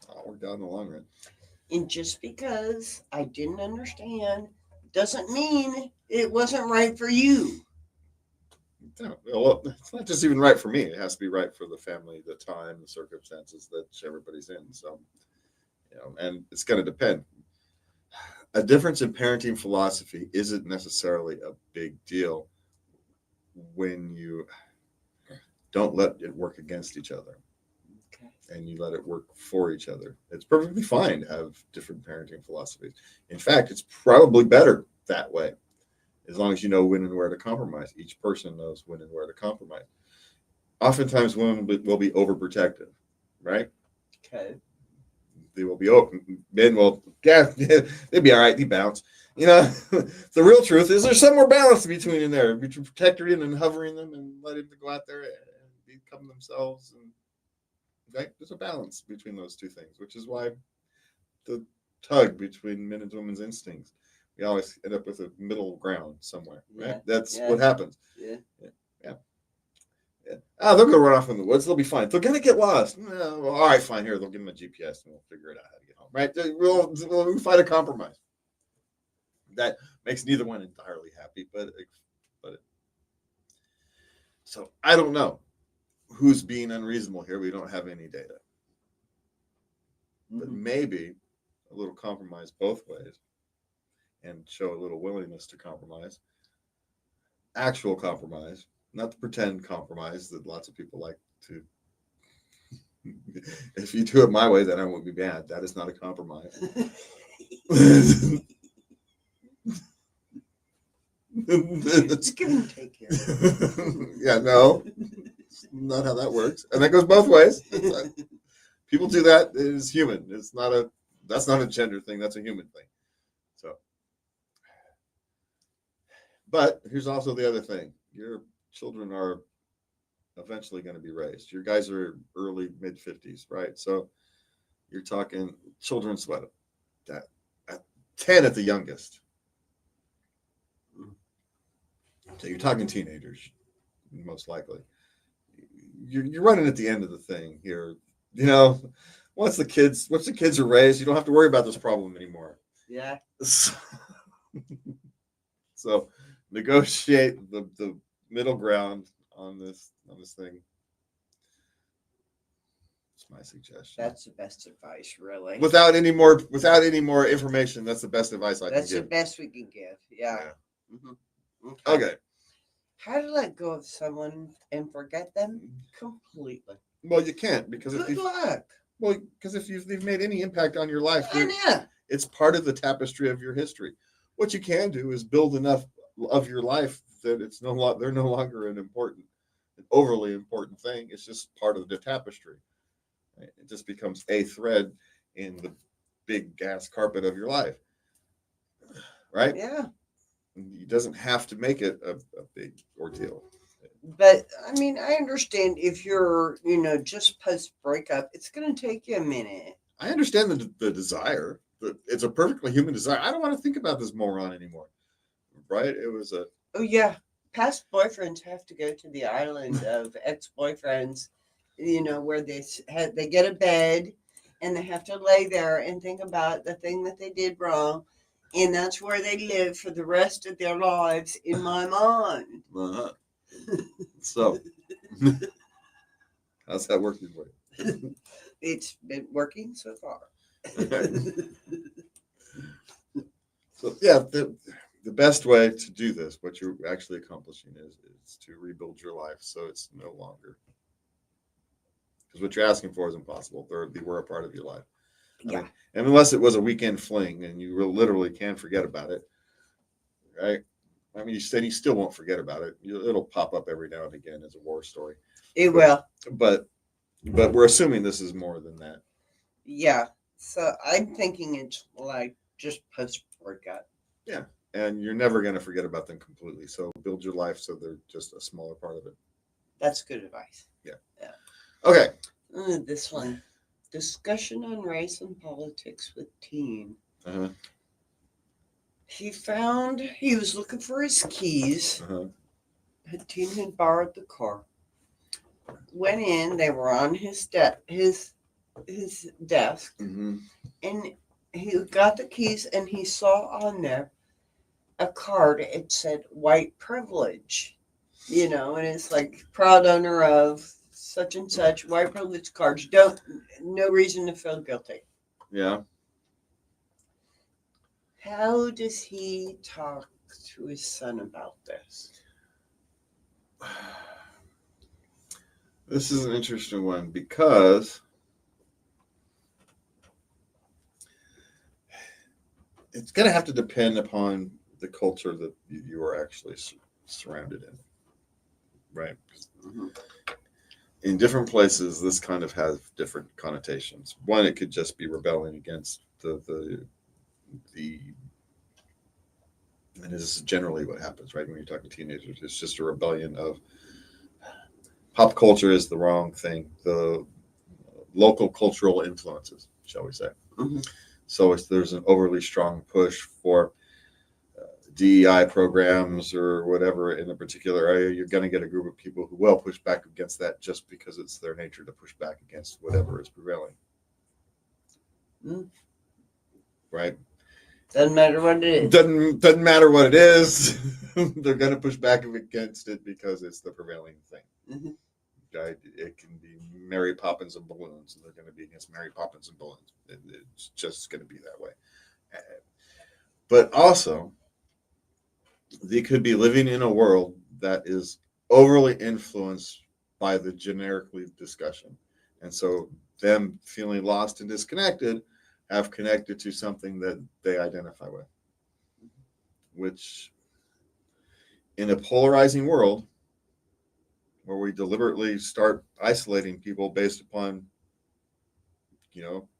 All worked out in the long run. And just because I didn't understand doesn't mean it wasn't right for you. No, well, it's not just even right for me. It has to be right for the family, the time, the circumstances that everybody's in. So, and it's going to depend. A difference in parenting philosophy isn't necessarily a big deal when you don't let it work against each other. Okay. And you let it work for each other. It's perfectly fine to have different parenting philosophies. In fact, it's probably better that way, as long as you know when and where to compromise. Each person knows when and where to compromise. Oftentimes, women will be overprotective, right? Okay. They will be open. Men will, yeah, they'd be all right. They bounce. The real truth is there's some more balance between in there, between protecting and hovering them and letting them go out there and become themselves. And right, there's a balance between those two things, which is why the tug between men and women's instincts, we always end up with a middle ground somewhere, right? Yeah. That's what happens. Yeah. They'll go run off in the woods. They'll be fine. They're going to get lost. Well, all right, fine. Here, they'll give them a GPS and we'll figure it out how to get home, right? We'll find a compromise. That makes neither one entirely happy, so I don't know who's being unreasonable here. We don't have any data. But maybe a little compromise both ways and show a little willingness to compromise. Actual compromise, not the pretend compromise that lots of people like to. If you do it my way, then I won't be bad. That is not a compromise. It's give and take here. Yeah, no, not how that works. And that goes both ways. People do that. It is human. That's not a gender thing. That's a human thing. So, but here's also the other thing. Your children are eventually going to be raised. Your guys are early, mid 50s, right? So you're talking children's what? At 10 at the youngest. So you're talking teenagers, most likely. You're running at the end of the thing here. Once the kids are raised, you don't have to worry about this problem anymore. Yeah. So negotiate the middle ground on this thing. It's my suggestion. That's the best advice, really. Without any more information, that's the best advice I can give. That's the best we can give. Yeah. Mm-hmm. Okay. How to let go of someone and forget them completely? Well, you can't because Good luck. Well, because if they've made any impact on your life, Yeah. It's part of the tapestry of your history. What you can do is build enough of your life that they're no longer an overly important thing. It's just part of the tapestry. Right? It just becomes a thread in the big gas carpet of your life. Right? Yeah. It doesn't have to make it a big ordeal. But I mean, I understand if you're, just post breakup, it's going to take you a minute. I understand the desire. It's a perfectly human desire. I don't want to think about this moron anymore. Right? It was a. Oh yeah, past boyfriends have to go to the island of ex-boyfriends, where they get a bed, and they have to lay there and think about the thing that they did wrong. And that's where they live for the rest of their lives in my mind. So, how's that working for you? It's been working so far. So yeah, the best way to do this, what you're actually accomplishing is to rebuild your life so it's no longer, because what you're asking for is impossible. They were a part of your life. I Yeah. mean, and unless it was a weekend fling and you literally can forget about it, right? I mean, you said you still won't forget about it. It'll pop up every now and again as a war story. It But will. but we're assuming this is more than that. Yeah. So I'm thinking it's like just post workout. Yeah, and you're never going to forget about them completely. So build your life so they're just a smaller part of it. That's good advice. Yeah. Yeah. Okay. This one. Discussion on race and politics with teen. Uh-huh. He was looking for his keys. Uh-huh. The teen had borrowed the car. Went in, they were on his desk, Mm-hmm. and he got the keys and he saw on there a card. It said white privilege, and it's like proud owner of such and such white privilege cards. No reason to feel guilty. Yeah. How does he talk to his son about this? This is an interesting one because it's going to have to depend upon the culture that you are actually surrounded in, right? Mm-hmm. In different places, this kind of has different connotations. One, it could just be rebelling against the and this is generally what happens, right? When you're talking to teenagers, it's just a rebellion of pop culture is the wrong thing. The local cultural influences, shall we say. Mm-hmm. So there's an overly strong push for DEI programs or whatever in a particular area. You're going to get a group of people who will push back against that just because it's their nature to push back against whatever is prevailing. Mm. Right? Doesn't matter what it is. Doesn't matter what it is. They're going to push back against it because it's the prevailing thing. Mm-hmm. Right? It can be Mary Poppins and balloons, and they're going to be against Mary Poppins and balloons. It's just going to be that way. But also, they could be living in a world that is overly influenced by the generically discussion. And so them feeling lost and disconnected have connected to something that they identify with, which in a polarizing world where we deliberately start isolating people based upon,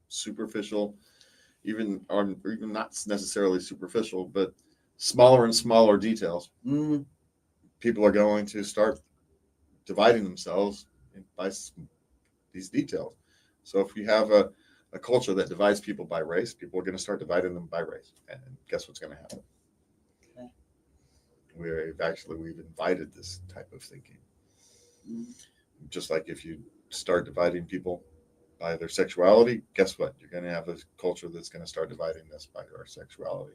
superficial, even not necessarily superficial, but smaller and smaller details. Mm-hmm. People are going to start dividing themselves by these details. So if you have a culture that divides people by race, people are going to start dividing them by race. And guess what's going to happen? Okay. We've invited this type of thinking. Mm-hmm. Just like if you start dividing people by their sexuality, guess what? You're going to have a culture that's going to start dividing us by our sexuality.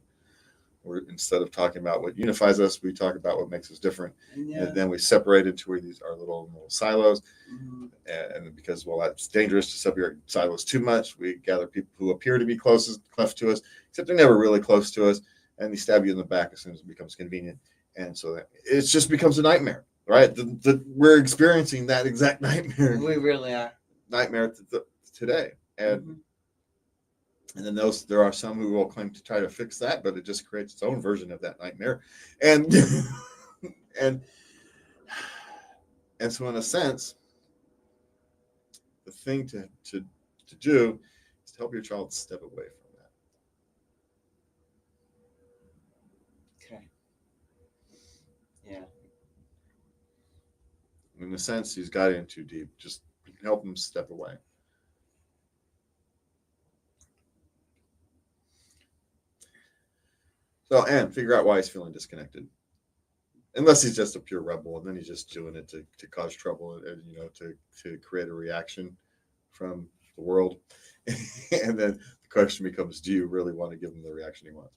Instead of talking about what unifies us, we talk about what makes us different, and then we separate into our little silos. Mm-hmm. And because that's dangerous to separate silos too much, we gather people who appear to be close to us, except they're never really close to us, and they stab you in the back as soon as it becomes convenient. And so it just becomes a nightmare, right? We're experiencing that exact nightmare. We really are. Nightmare today, and. Mm-hmm. And then there are some who will claim to try to fix that, but it just creates its own version of that nightmare. And and so in a sense, the thing to do is to help your child step away from that. Okay. Yeah. In a sense, he's got in too deep. Just help him step away. So, and figure out why he's feeling disconnected. Unless he's just a pure rebel, and then he's just doing it to cause trouble and to create a reaction from the world. And then the question becomes, do you really want to give him the reaction he wants?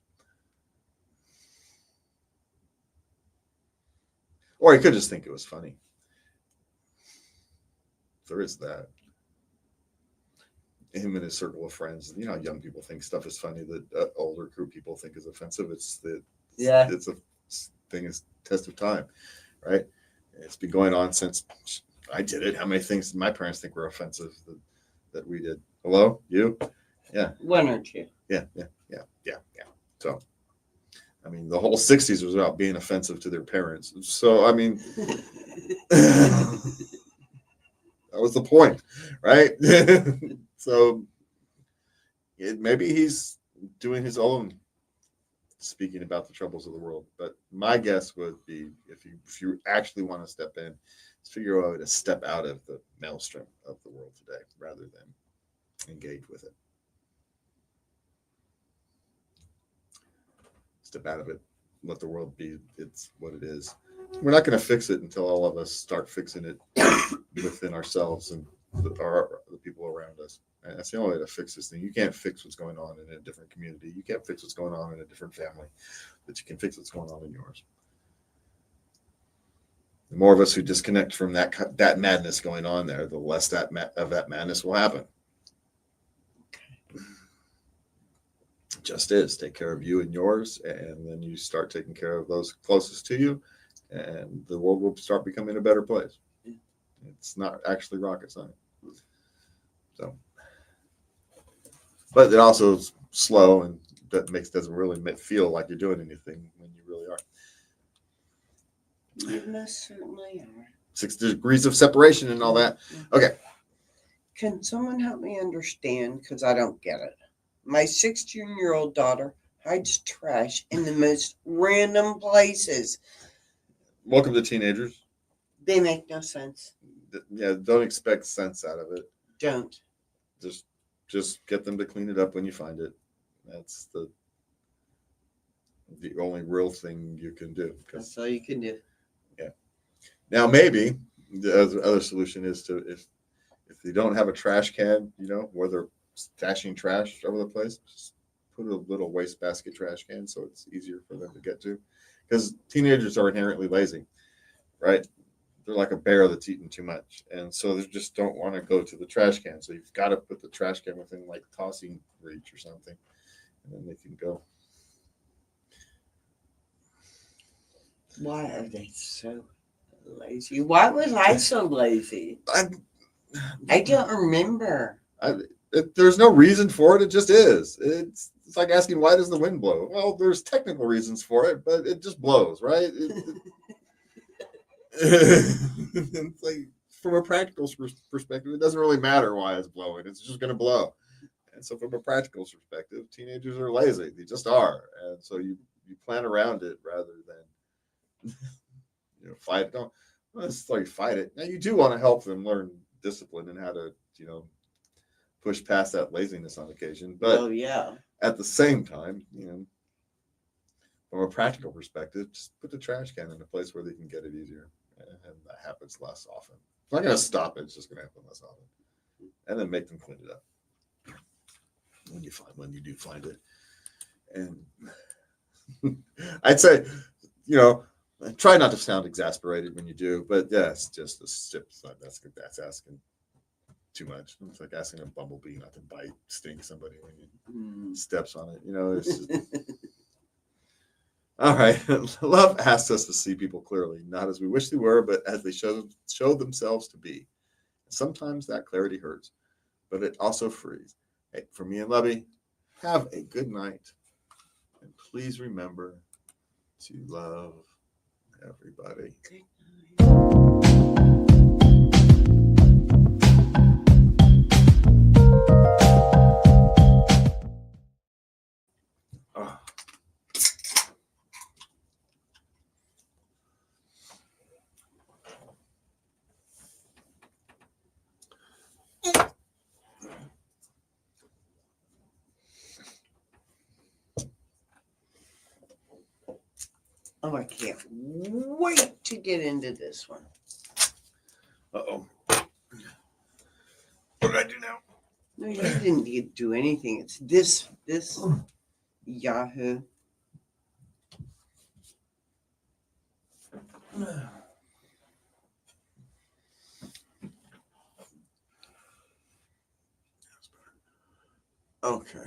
Or he could just think it was funny. there is that. Him and his circle of friends. You know, young people think stuff is funny that older crew people think is offensive. Yeah. It's a thing is test of time, right? It's been going on since I did it. How many things did my parents think were offensive that we did? Hello, you? Yeah, One or two. yeah. So, I mean, the whole '60s was about being offensive to their parents. So, I mean, that was the point, right? So, maybe he's doing his own speaking about the troubles of the world. But my guess would be if you actually want to step in, figure out a way to step out of the maelstrom of the world today rather than engage with it. Step out of it, let the world be it's what it is. We're not going to fix it until all of us start fixing it within ourselves and the people around us. And that's the only way to fix this thing. You can't fix what's going on in a different community. You can't fix what's going on in a different family, but you can fix what's going on in yours. The more of us who disconnect from that madness going on there, the less that madness will happen. It just is. Take care of you and yours, and then you start taking care of those closest to you, and the world will start becoming a better place. It's not actually rocket science. So, but it also is slow and doesn't really feel like you're doing anything when you really are. You most certainly are. 6 degrees of separation and all that. Okay. Can someone help me understand? Because I don't get it. My 16-year-old daughter hides trash in the most random places. Welcome to teenagers. They make no sense. Yeah, don't expect sense out of it. Don't. Just get them to clean it up when you find it. That's the only real thing you can do. That's all you can do. Yeah. Now maybe the other solution is to if they don't have a trash can, where they're stashing trash over the place, just put a little wastebasket trash can so it's easier for them to get to. Because teenagers are inherently lazy, right? They're like a bear that's eaten too much, and so they just don't want to go to the trash can. So you've got to put the trash can within like tossing reach or something, and then they can go. Why are they so lazy? Why was I so lazy? I don't remember. There's no reason for it. It just is. It's like asking, why does the wind blow? Well, there's technical reasons for it, but it just blows, right? It's like, from a practical perspective, it doesn't really matter why it's blowing. It's just going to blow. And so from a practical perspective, teenagers are lazy. They just are. And so you plan around it rather than fight it. Don't necessarily fight it. Now, you do want to help them learn discipline and how to, push past that laziness on occasion. But yeah. At the same time, from a practical perspective, just put the trash can in a place where they can get it easier. And that happens less often. It's not going to stop it. It's just going to happen less often. And then make them clean it up when you do find it. And I'd say, try not to sound exasperated when you do, but yeah, it's just a sip. That's asking too much. It's like asking a bumblebee not to sting somebody when you steps on it. It's just... All right. Love asks us to see people clearly, not as we wish they were, but as they show themselves to be. Sometimes that clarity hurts, but it also frees. Hey, for me and Lovey, have a good night. And please remember to love everybody. Oh, I can't wait to get into this one. Uh-oh. What did I do now? No, you didn't do anything. It's this Yahoo. Okay.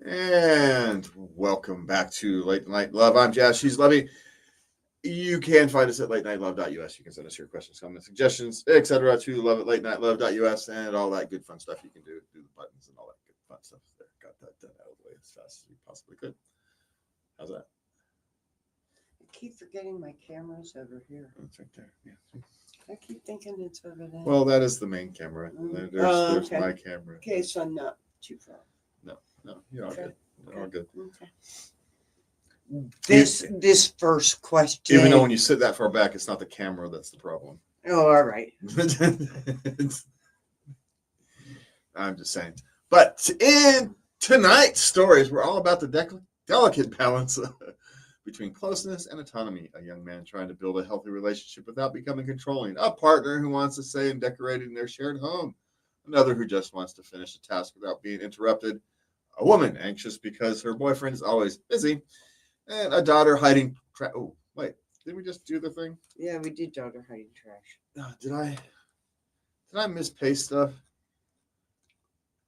And welcome back to Late Night Love. I'm Jazz. She's Lovey. You can find us at latenightLove.us. You can send us your questions, comments, suggestions, etc. to love at latenightLove.us and all that good fun stuff you can do the buttons and all that good fun stuff there. Got that done out of the way as fast as you possibly could. How's that? I keep forgetting my camera's over here. It's right there. Yeah. I keep thinking it's over there. Well, that is the main camera. There's okay. my camera. Okay, so I'm not too far. No, you're all good. You're all good. Okay. This first question. Even though when you sit that far back, it's not the camera that's the problem. Oh, all right. I'm just saying. But in tonight's stories, we're all about the delicate balance between closeness and autonomy. A young man trying to build a healthy relationship without becoming controlling. A partner who wants to stay and decorate in their shared home. Another who just wants to finish a task without being interrupted. A woman anxious because her boyfriend is always busy. And a daughter hiding trash. Oh, wait. Did we just do the thing? Yeah, we did daughter hiding trash. Did I mispaste stuff?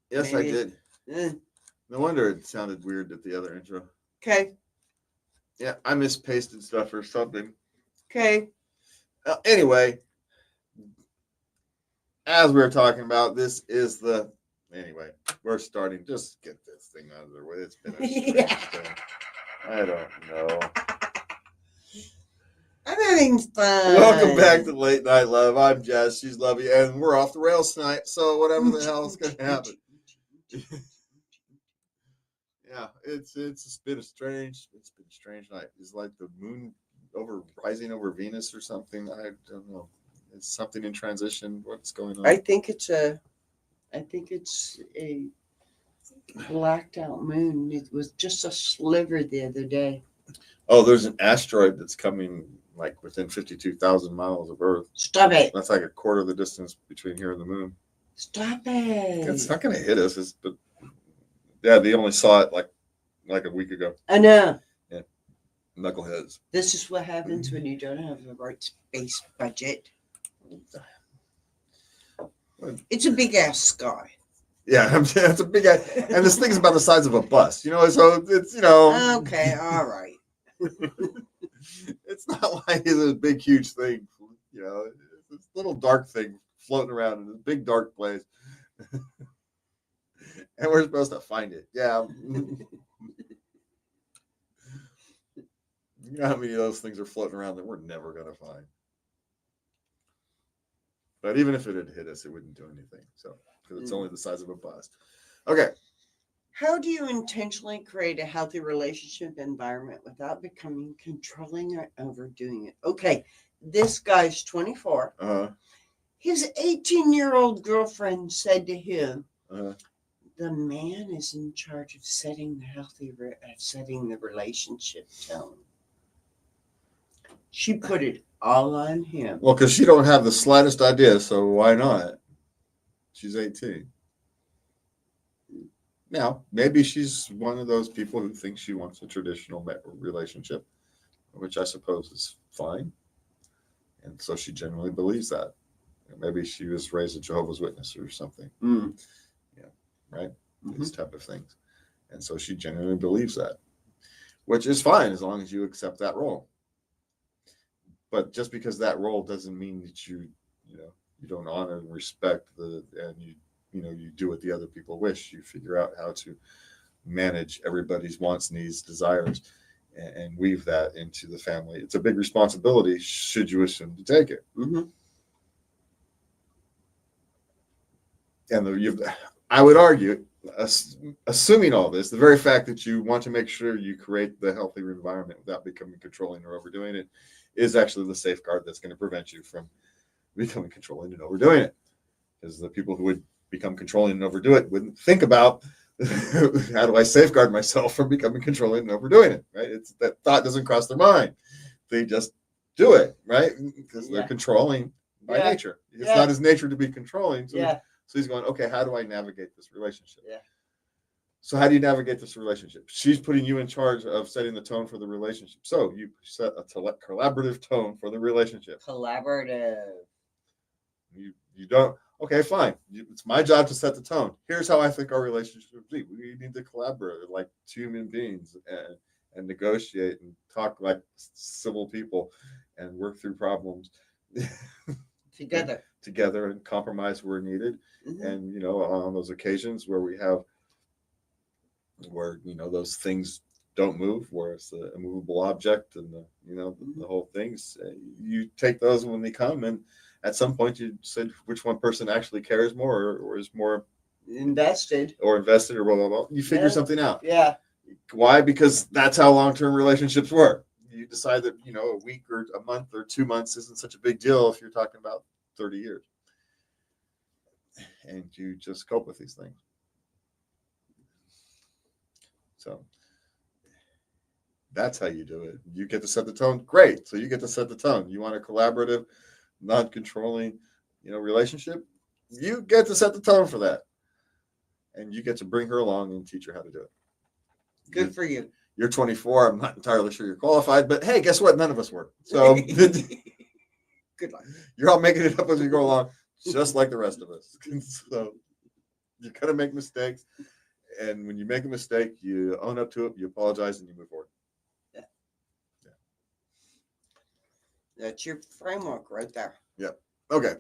Yes, Maybe. I did. No wonder it sounded weird at the other intro. Okay. Yeah, I mispasted stuff or something. Okay. Anyway, as we were talking about, this is the... Anyway, we're starting. Just get this thing out of the way. It's been a strange thing. I don't know. I'm having fun. Welcome back to Late Night Love. I'm Jess. She's Lovey, and we're off the rails tonight. So whatever the hell is going to happen. Yeah, it's been a strange night. It's like the moon rising over Venus or something. I don't know. It's something in transition. What's going on? I think it's a blacked out moon. It was just a sliver the other day. Oh, there's an asteroid that's coming like within 52,000 miles of Earth. Stop it. That's like a quarter of the distance between here and the moon. Stop it. It's not going to hit us. But yeah, they only saw it like a week ago. I know. Yeah, knuckleheads. This is what happens when you don't have the right space budget. It's a big ass sky. Yeah, it's a big, and this thing's about the size of a bus, so it's, Okay, all right. It's not like it's a big, huge thing, it's this little dark thing floating around in this big, dark place. And we're supposed to find it. Yeah. You know how many of those things are floating around that we're never going to find. But even if it had hit us, it wouldn't do anything. So, because it's only the size of a bus. Okay. How do you intentionally create a healthy relationship environment without becoming controlling or overdoing it? Okay, this guy's 24. Uh-huh. His 18-year-old girlfriend said to him, Uh-huh. the man is in charge of setting the relationship tone. She put it all on him. Well, because she don't have the slightest idea, so why not? She's 18. Now, maybe she's one of those people who thinks she wants a traditional relationship, which I suppose is fine. And so she generally believes that. Maybe she was raised a Jehovah's Witness or something. Yeah, right? These type of things. And so she genuinely believes that, which is fine as long as you accept that role. But just because that role doesn't mean that you don't honor and respect you do what the other people wish. You figure out how to manage everybody's wants, needs, desires, and weave that into the family. It's a big responsibility should you assume to take it. And I would argue, assuming all this, the very fact that you want to make sure you create the healthy environment without becoming controlling or overdoing it is actually the safeguard that's going to prevent you from becoming controlling and overdoing it. Because the people who would become controlling and overdo it wouldn't think about how do I safeguard myself from becoming controlling and overdoing it, right? It's that thought doesn't cross their mind. They just do it, right? Because they're controlling by Yeah. nature. It's Yeah. not his nature to be controlling. So, Yeah. so he's going, okay, how do I navigate this relationship? Yeah. So how do you navigate this relationship? She's putting you in charge of setting the tone for the relationship. So you set a collaborative tone for the relationship. Collaborative. You don't. Okay, fine. It's my job to set the tone. Here's how I think our relationship should be. We need to collaborate like two human beings and negotiate and talk like civil people and work through problems Together and compromise where needed. Mm-hmm. And on those occasions where those things don't move, where it's a immovable object and the whole things, you take those when they come, and at some point you said which one person actually cares more or is more invested or blah blah blah. You figure something out. Yeah. Why? Because that's how long-term relationships work. You decide that a week or a month or 2 months isn't such a big deal if you're talking about 30 years, and you just cope with these things. So that's how you do it. You get to set the tone. Great. So you get to set the tone. You want a collaborative, non-controlling, relationship. You get to set the tone for that, and you get to bring her along and teach her how to do it. Good for you. You're 24. I'm not entirely sure you're qualified, but hey, guess what? None of us were. So good luck. You're all making it up as you go along, just like the rest of us. So you're gonna make mistakes, and when you make a mistake, you own up to it, you apologize, and you move forward. Yeah. That's your framework right there. Yep. Okay.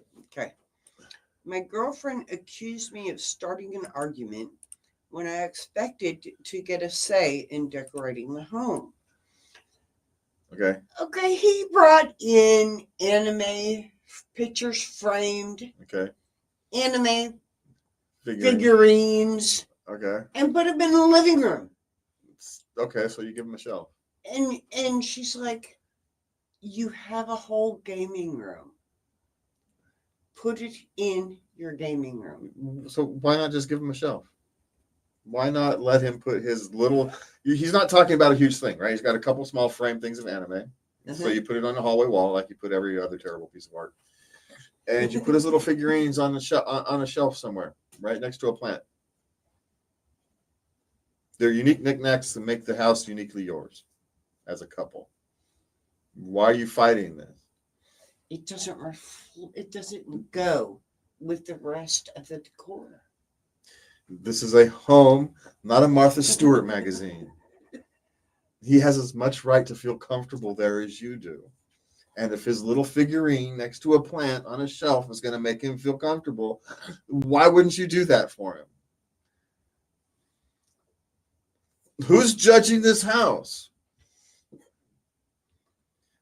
My girlfriend accused me of starting an argument when I expected to get a say in decorating the home. Okay, he brought in anime pictures framed. Okay. Anime figurines. Okay. And put them in the living room. Okay, so you give him a shelf. And she's like, you have a whole gaming room. Put it in your gaming room. So why not just give him a shelf? Why not let him put his little... He's not talking about a huge thing, right? He's got a couple small frame things of anime. Mm-hmm. So you put it on the hallway wall like you put every other terrible piece of art. And you put his little figurines on a shelf somewhere, right next to a plant. They're unique knickknacks that make the house uniquely yours as a couple. Why are you fighting this? It doesn't go with the rest of the decor. This is a home, not a Martha Stewart magazine. He has as much right to feel comfortable there as you do. And if his little figurine next to a plant on a shelf is going to make him feel comfortable, why wouldn't you do that for him? Who's judging this house?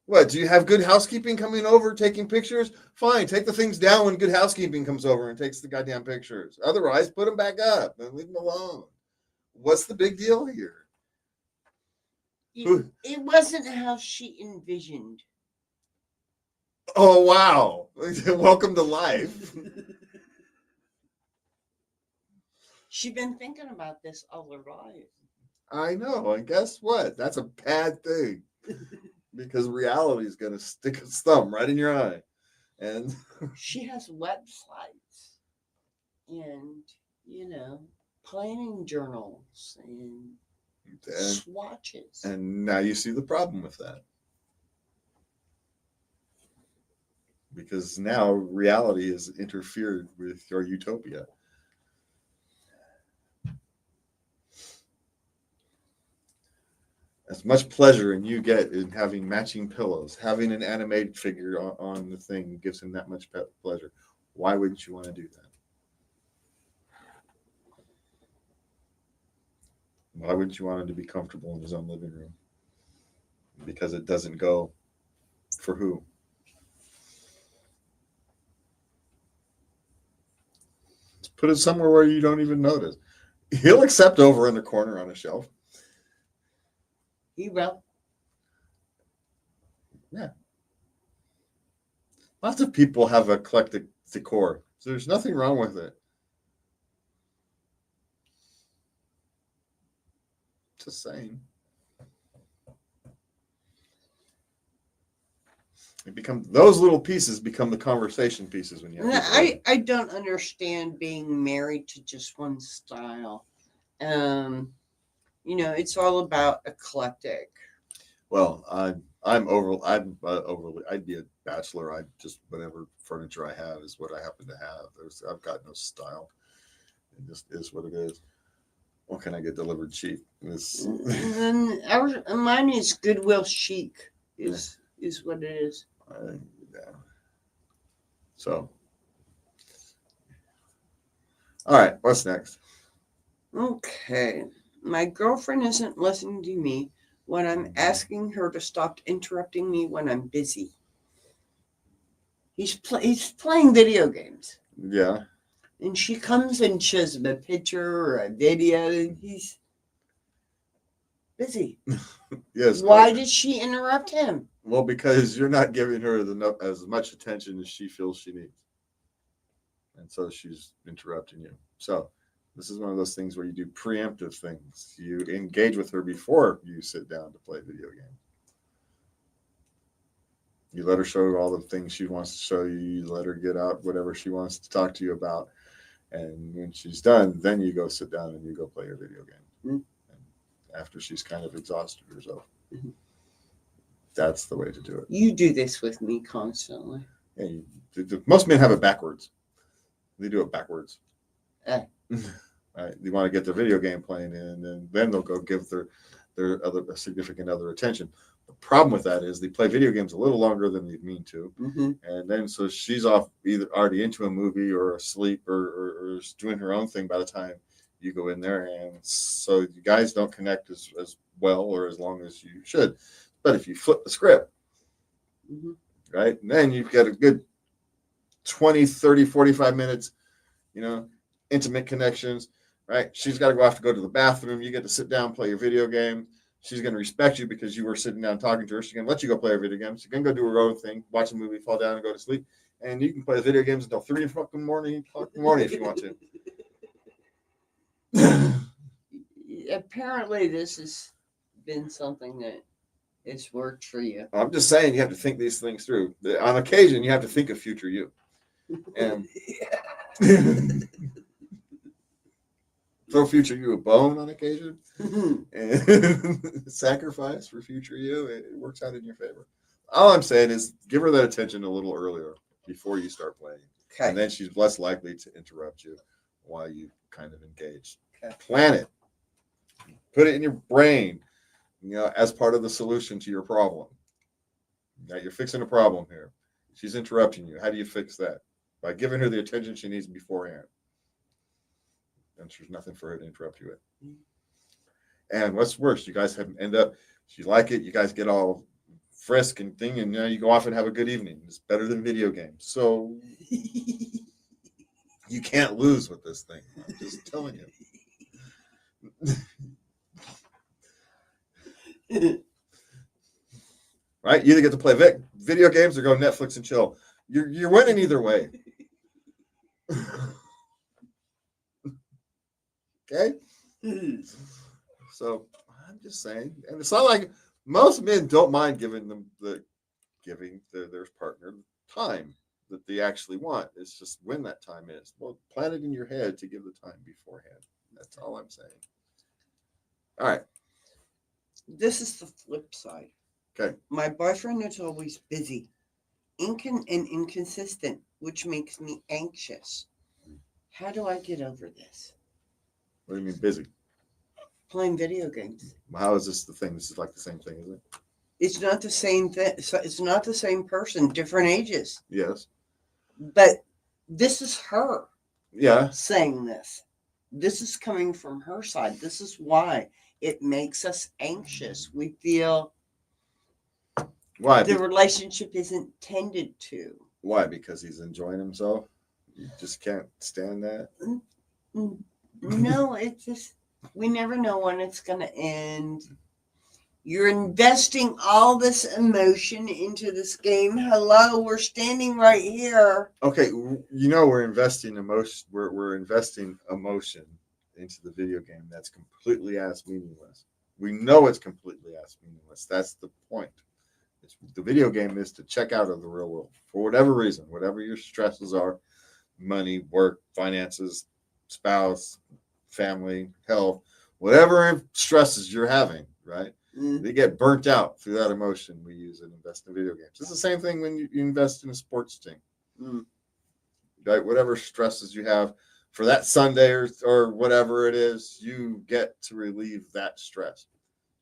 What, do you have good housekeeping coming over, taking pictures? Fine, take the things down when good housekeeping comes over and takes the goddamn pictures. Otherwise, put them back up and leave them alone. What's the big deal here? It wasn't how she envisioned. Oh, wow. Welcome to life. She's been thinking about this all her life. I know. And guess what? That's a bad thing. Because reality is going to stick its thumb right in your eye. And she has websites and, planning journals and swatches. And now you see the problem with that. Because now reality has interfered with your utopia. As much pleasure and you get in having matching pillows, having an animated figure on the thing gives him that much pleasure. Why wouldn't you want to do that? Why wouldn't you want him to be comfortable in his own living room? Because it doesn't go for who? Put it somewhere where you don't even notice. He'll accept over in the corner on a shelf. He will. Yeah. Lots of people have eclectic decor, so there's nothing wrong with it. Just saying. those little pieces become the conversation pieces when you have people. I don't understand being married to just one style. It's all about eclectic. Well, I'm overly. I'd be a bachelor. I just whatever furniture I have is what I happen to have. I've got no style. It just is what it is. What can I get delivered cheap? This, And mine is Goodwill chic. Is what it is. yeah. So, all right. What's next? Okay. My girlfriend isn't listening to me when I'm asking her to stop interrupting me when I'm busy. He's playing video games. Yeah. And she comes and shows him a picture or a video, and he's busy. Yes. Why did she interrupt him? Well, because you're not giving her as much attention as she feels she needs, and so she's interrupting you. So this is one of those things where you do preemptive things. You engage with her before you sit down to play video games. You let her show all the things she wants to show you. You let her get out whatever she wants to talk to you about. And when she's done, then you go sit down and you go play your video game. Mm-hmm. And after she's kind of exhausted herself. Mm-hmm. That's the way to do it. You do this with me constantly. Yeah, most men have it backwards. They do it backwards. Right? You want to get their video game playing in, and then they'll go give their other significant other attention. The problem with that is they play video games a little longer than they mean to, and then so she's off either already into a movie or asleep or doing her own thing by the time you go in there, and so you guys don't connect as well or as long as you should. But if you flip the script, right, and then you've got a good 20, 30, 45 minutes, intimate connections, right? She's got to go off to go to the bathroom. You get to sit down, play your video game. She's going to respect you because you were sitting down talking to her. She's going to let you go play her video games. She's going to go do her own thing, watch a movie, fall down, and go to sleep. And you can play video games until 3 o'clock in the morning if you want to. Apparently, this has been something that has worked for you. I'm just saying you have to think these things through. On occasion, you have to think of future you. And throw future you a bone on occasion and sacrifice for future you. It works out in your favor. All I'm saying is give her that attention a little earlier before you start playing. Okay. And then she's less likely to interrupt you while you kind of engage. Okay. Plan it. Put it in your brain, as part of the solution to your problem. Now you're fixing a problem here. She's interrupting you. How do you fix that? By giving her the attention she needs beforehand. And there's nothing for her to interrupt you with. And what's worse, you guys end up, you like it, you guys get all frisk and thing, and you go off and have a good evening. It's better than video games. So you can't lose with this thing. I'm just telling you. Right? You either get to play video games or go Netflix and chill. You're winning either way. Okay? So I'm just saying, and it's not like most men don't mind giving their partner time that they actually want. It's just when that time is. Well, plan it in your head to give the time beforehand. That's all I'm saying. All right. This is the flip side. Okay. My boyfriend is always busy, and inconsistent, which makes me anxious. How do I get over this? What do you mean busy? Playing video games. How is this the thing? This is like the same thing, isn't it? It's not the same thing. It's not the same person, different ages. Yes. But this is her. Yeah. Saying this. This is coming from her side. This is why it makes us anxious. We feel why the relationship isn't tended to. Why? Because he's enjoying himself? You just can't stand that? No, it's just, we never know when it's going to end. You're investing all this emotion into this game. Hello, we're standing right here. Okay, we're investing emotion. We're investing emotion into the video game. That's completely ass meaningless. We know it's completely ass meaningless. That's the point. The video game is to check out of the real world for whatever reason, whatever your stresses are, money, work, finances, spouse, family, health, whatever stresses you're having, right? They get burnt out through that emotion we use and invest in video games. It's the same thing when you invest in a sports team. Right? Whatever stresses you have for that Sunday or whatever it is, you get to relieve that stress.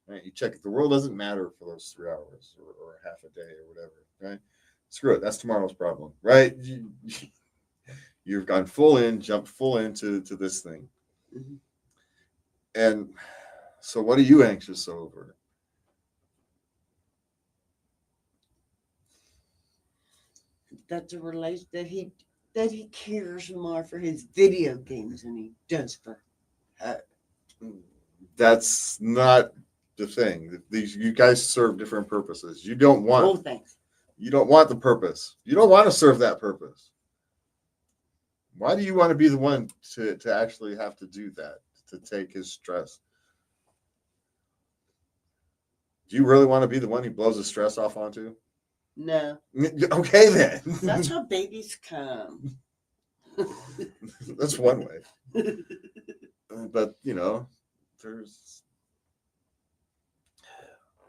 Right? You check it. The world doesn't matter for those 3 hours or half a day or whatever. Right? Screw it. That's tomorrow's problem. Right? You've gone full in, jumped full into this thing. And so what are you anxious over? That's a relation that he cares more for his video games than he does for her. That's not the thing. You guys serve different purposes. You don't want Thanks. You don't want the purpose. You don't want to serve that purpose. Why do you want to be the one to actually have to do that, to take his stress? Do you really want to be the one he blows his stress off onto? No. Okay, then. That's how babies come. That's one way. But, there's...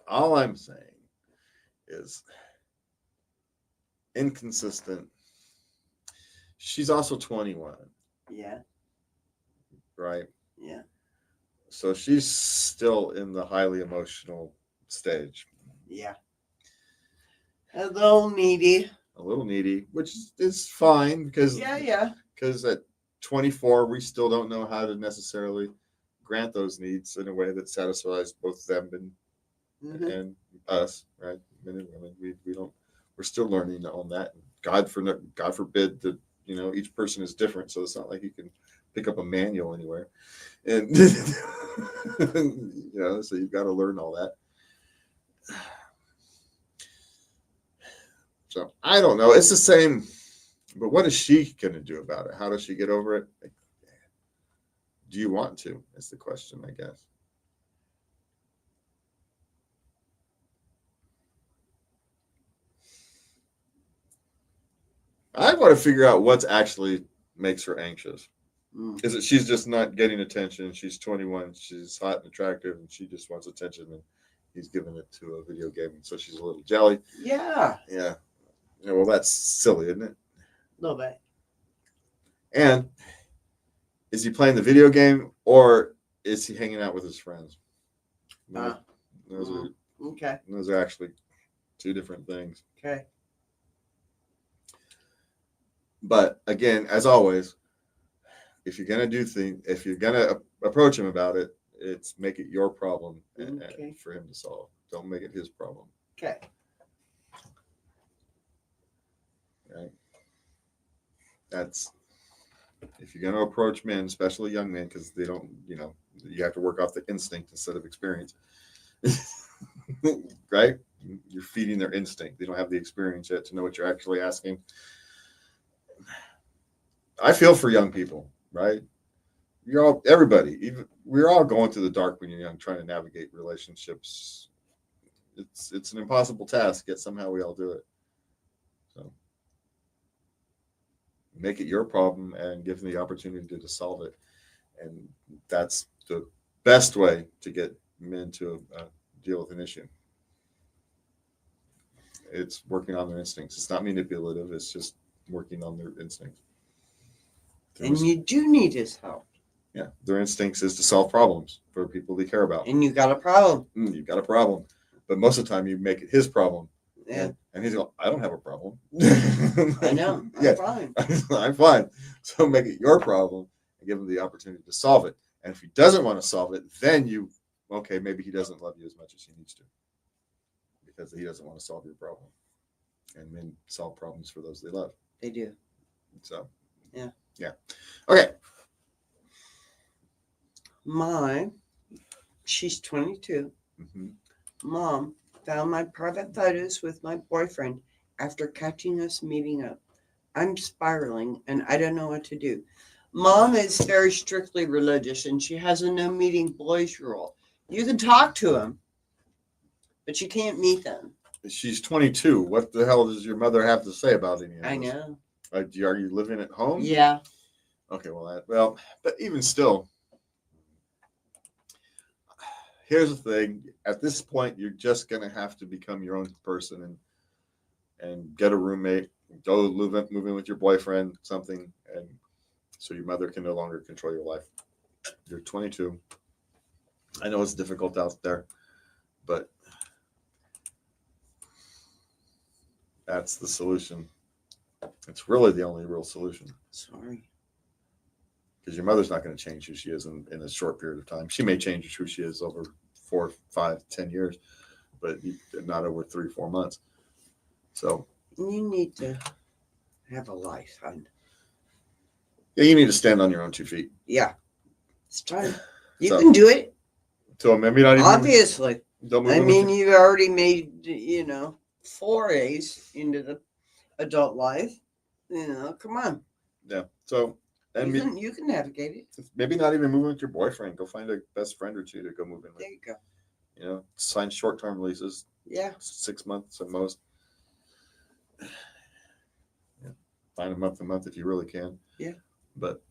All I'm saying is inconsistent. She's also 21. Yeah. Right? Yeah. So she's still in the highly emotional stage. Yeah. A little needy. Which is fine because Yeah. Because at 24, we still don't know how to necessarily grant those needs in a way that satisfies both them and us, right? Men and women. We don't. We're still learning on that. God forbid that each person is different, so it's not like you can pick up a manual anywhere, and so you've got to learn all that. So I don't know. It's the same, but what is she going to do about it? How does she get over it? Do you want to? Is the question, I guess. I want to figure out what's actually makes her anxious. Is it she's just not getting attention? She's 21. She's hot and attractive, and she just wants attention, and he's giving it to a video game, so she's a little jelly. Yeah. Yeah. Well, that's silly, isn't it? A little bit. And is he playing the video game or is he hanging out with his friends? Those are actually two different things. Okay. But again, as always, if you're gonna if you're gonna approach him about it, it's make it your problem and for him to solve. Don't make it his problem. Okay. Right. That's if you're gonna approach men, especially young men, because they don't, you have to work off the instinct instead of experience. Right? You're feeding their instinct. They don't have the experience yet to know what you're actually asking. I feel for young people, right? We're all going through the dark when you're young, trying to navigate relationships. It's an impossible task, yet somehow we all do it. So make it your problem and give them the opportunity to solve it. And that's the best way to get men to deal with an issue. It's working on their instincts. It's not manipulative. It's just working on their instincts. And you do need his help. Yeah, their instincts is to solve problems for people they care about. And you got a problem. You've got a problem. But most of the time you make it his problem. Yeah. And he's going, I don't have a problem. I know. I'm fine. I'm fine. So make it your problem and give him the opportunity to solve it. And if he doesn't want to solve it, then maybe he doesn't love you as much as he needs to. Because he doesn't want to solve your problem. And men solve problems for those they love. They do. So, yeah. Okay. She's 22. Mm-hmm. Mom found my private photos with my boyfriend after catching us meeting up. I'm spiraling and I don't know what to do. Mom is very strictly religious and she has a no meeting boys rule. You can talk to them, but you can't meet them. She's 22. What the hell does your mother have to say about any of this? I know. Are you living at home? Yeah. Okay, but even still, here's the thing. At this point, you're just gonna have to become your own person and get a roommate, go move in with your boyfriend, something, and so your mother can no longer control your life. You're 22. I know it's difficult out there, but that's the solution. It's really the only real solution. Sorry. Because your mother's not going to change who she is in a short period of time. She may change who she is over 4, 5, 10 years, but not over 3, 4 months. So You need to have a life, hon. yeah, you need to stand on your own 2 feet. Yeah. It's time. You can do it. So maybe not even. Obviously. Don't move I mean, you've already made, forays into the adult life. Come on. Yeah. So and You can navigate it. maybe not even moving with your boyfriend. Go find a best friend or two to go move in with. There you go. Sign short-term leases. Yeah. 6 months at most. Yeah. Find a month if you really can. Yeah. But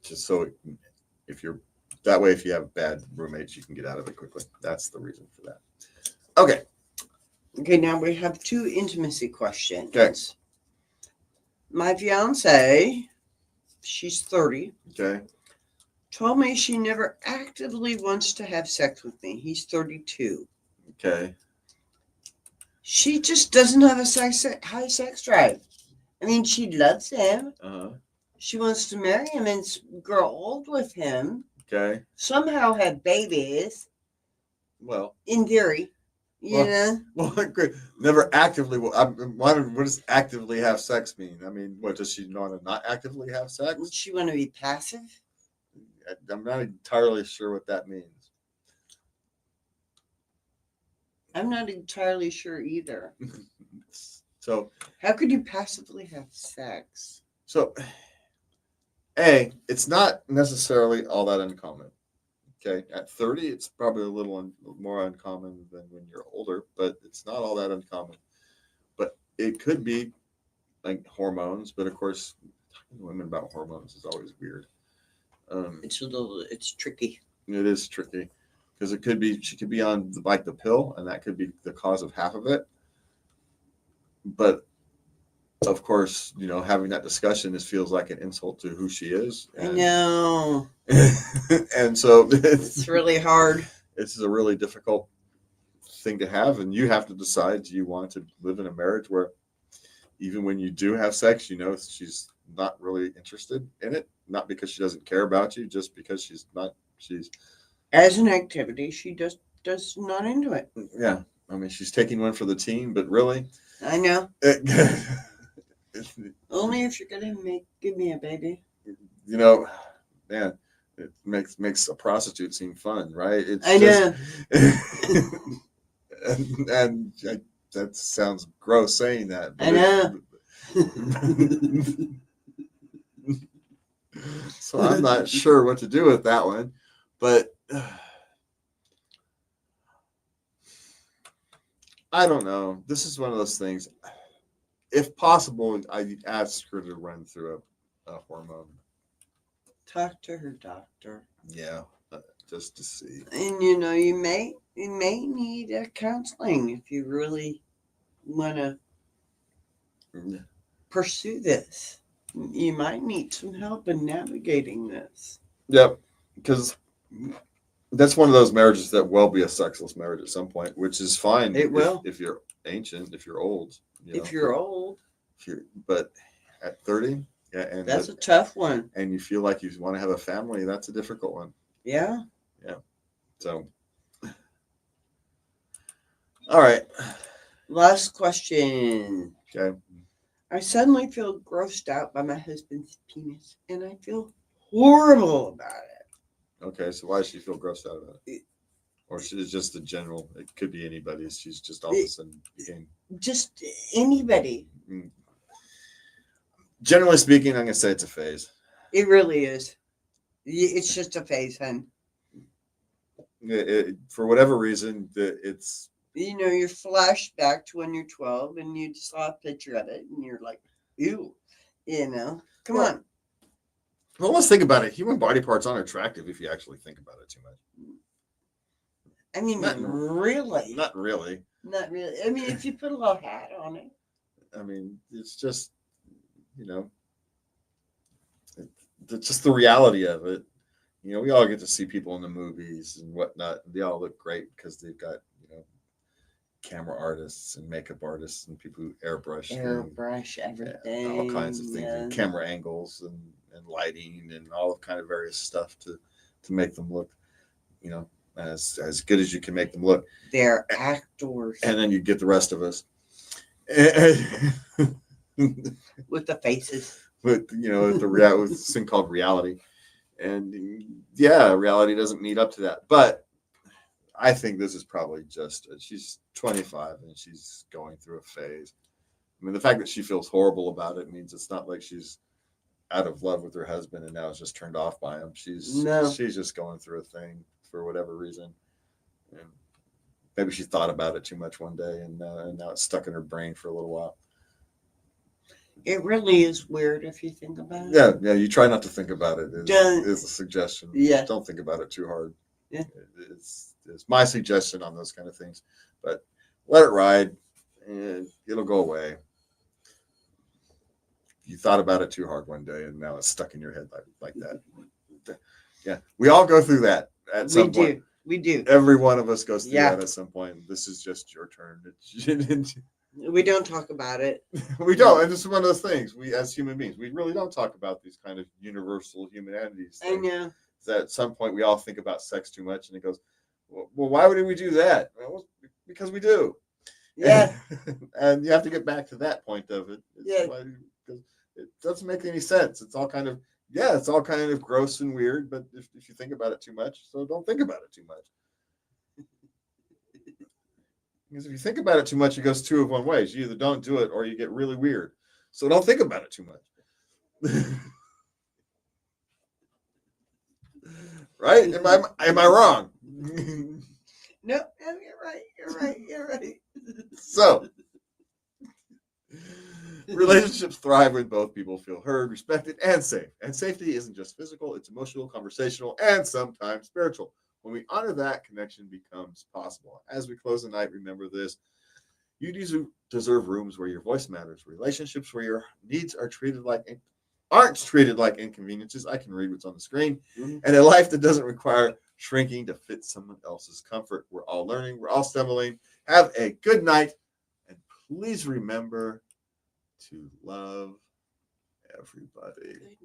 just so if you're that way, if you have bad roommates, you can get out of it quickly. That's the reason for that. Okay. Okay, now we have 2 intimacy questions. Okay. My fiance, she's 30. Okay. Told me she never actively wants to have sex with me. He's 32. Okay. She just doesn't have a high sex drive. I mean, she loves him. She wants to marry him and grow old with him. Okay. Somehow have babies. Well, in theory, Well, great. Never actively. What does actively have sex mean? I mean, what does she want to not actively have sex? Would she want to be passive? I'm not entirely sure what that means. I'm not entirely sure either. So, how could you passively have sex? So, it's not necessarily all that uncommon. Okay, at 30, it's probably a little more uncommon than when you're older, but it's not all that uncommon. But it could be like hormones, but of course, talking to women about hormones is always weird. It's tricky. It is tricky because she could be on the pill, and that could be the cause of half of it. But of course, having that discussion feels like an insult to who she is. I know. And so it's really hard. This is a really difficult thing to have, and you have to decide, do you want to live in a marriage where even when you do have sex, she's not really interested in it, not because she doesn't care about you, just because she's as an activity, she does not into it. Yeah. I mean, she's taking one for the team, but really, I know. Only if you're gonna give me a baby. Man, it makes a prostitute seem fun, right? I know. and that sounds gross saying that. But I know. So I'm not sure what to do with that one, but I don't know. This is one of those things. If possible, I ask her to run through a hormone. Talk to her doctor. Yeah, just to see. And you may need a counseling if you really want to pursue this. You might need some help in navigating this. Yep, because that's one of those marriages that will be a sexless marriage at some point, which is fine. It will. If you're ancient, if you're old. If you're old. But at 30, yeah, and that's a tough one. And you feel like you want to have a family, that's a difficult one. Yeah. Yeah. So. All right. Last question. Okay. I suddenly feel grossed out by my husband's penis, and I feel horrible about it. Okay, so why does she feel grossed out about it? Or she's just a general, it could be anybody. She's just all of a sudden became. Just anybody. Generally speaking, I'm going to say it's a phase. It really is. It's just a phase, hon. For whatever reason, You flash back to when you're 12 and you saw a picture of it and you're like, ew, come Well, on. well, let's think about it. Human body parts aren't attractive if you actually think about it too much. I mean, Not, really? not really. Not really. I mean, if you put a little hat on it. I mean, it's just, you know, it's just the reality of it. We all get to see people in the movies and whatnot. And they all look great because they've got, camera artists and makeup artists and people who airbrush things, Airbrush all kinds of everything. things, Yeah. and camera angles and lighting and all kind of various stuff to make them look, you know, as good as you can make them look. They're actors And then you get the rest of us. with the faces. With with this thing called reality. And yeah, reality doesn't meet up to that. But I think this is probably just she's 25 and she's going through a phase. I mean, the fact that she feels horrible about it means it's not like she's out of love with her husband and now is just turned off by him. No. She's just going through a thing for whatever reason. And maybe she thought about it too much one day and now it's stuck in her brain for a little while. It really is weird if you think about it. Yeah. You try not to think about it. Is a suggestion. Yeah. Don't think about it too hard. Yeah. It's my suggestion on those kind of things. But let it ride, and it'll go away. You thought about it too hard one day, and now it's stuck in your head like that. Yeah, we all go through that at some point. We do. Every one of us goes through that at some point. This is just your turn. We don't talk about it. We don't, and this is one of those things. We, as human beings, we really don't talk about these kind of universal humanities. I know. That at some point we all think about sex too much, and it goes, well, why would we do that? Well, because we do. Yeah. And you have to get back to that point of it. Because it doesn't make any sense. It's all kind of gross and weird, but if you think about it too much, so don't think about it too much. Because if you think about it too much, it goes two of one ways. You either don't do it or you get really weird. So don't think about it too much. Right? Am I wrong? No, you're right. So relationships thrive when both people feel heard, respected, and safe. And safety isn't just physical, it's emotional, conversational, and sometimes spiritual. When we honor that, connection becomes possible. As we close the night, remember this. You deserve rooms where your voice matters, relationships where your needs aren't treated like inconveniences. I can read what's on the screen. Mm-hmm. And a life that doesn't require shrinking to fit someone else's comfort. We're all learning. We're all stumbling. Have a good night. And please remember to love everybody.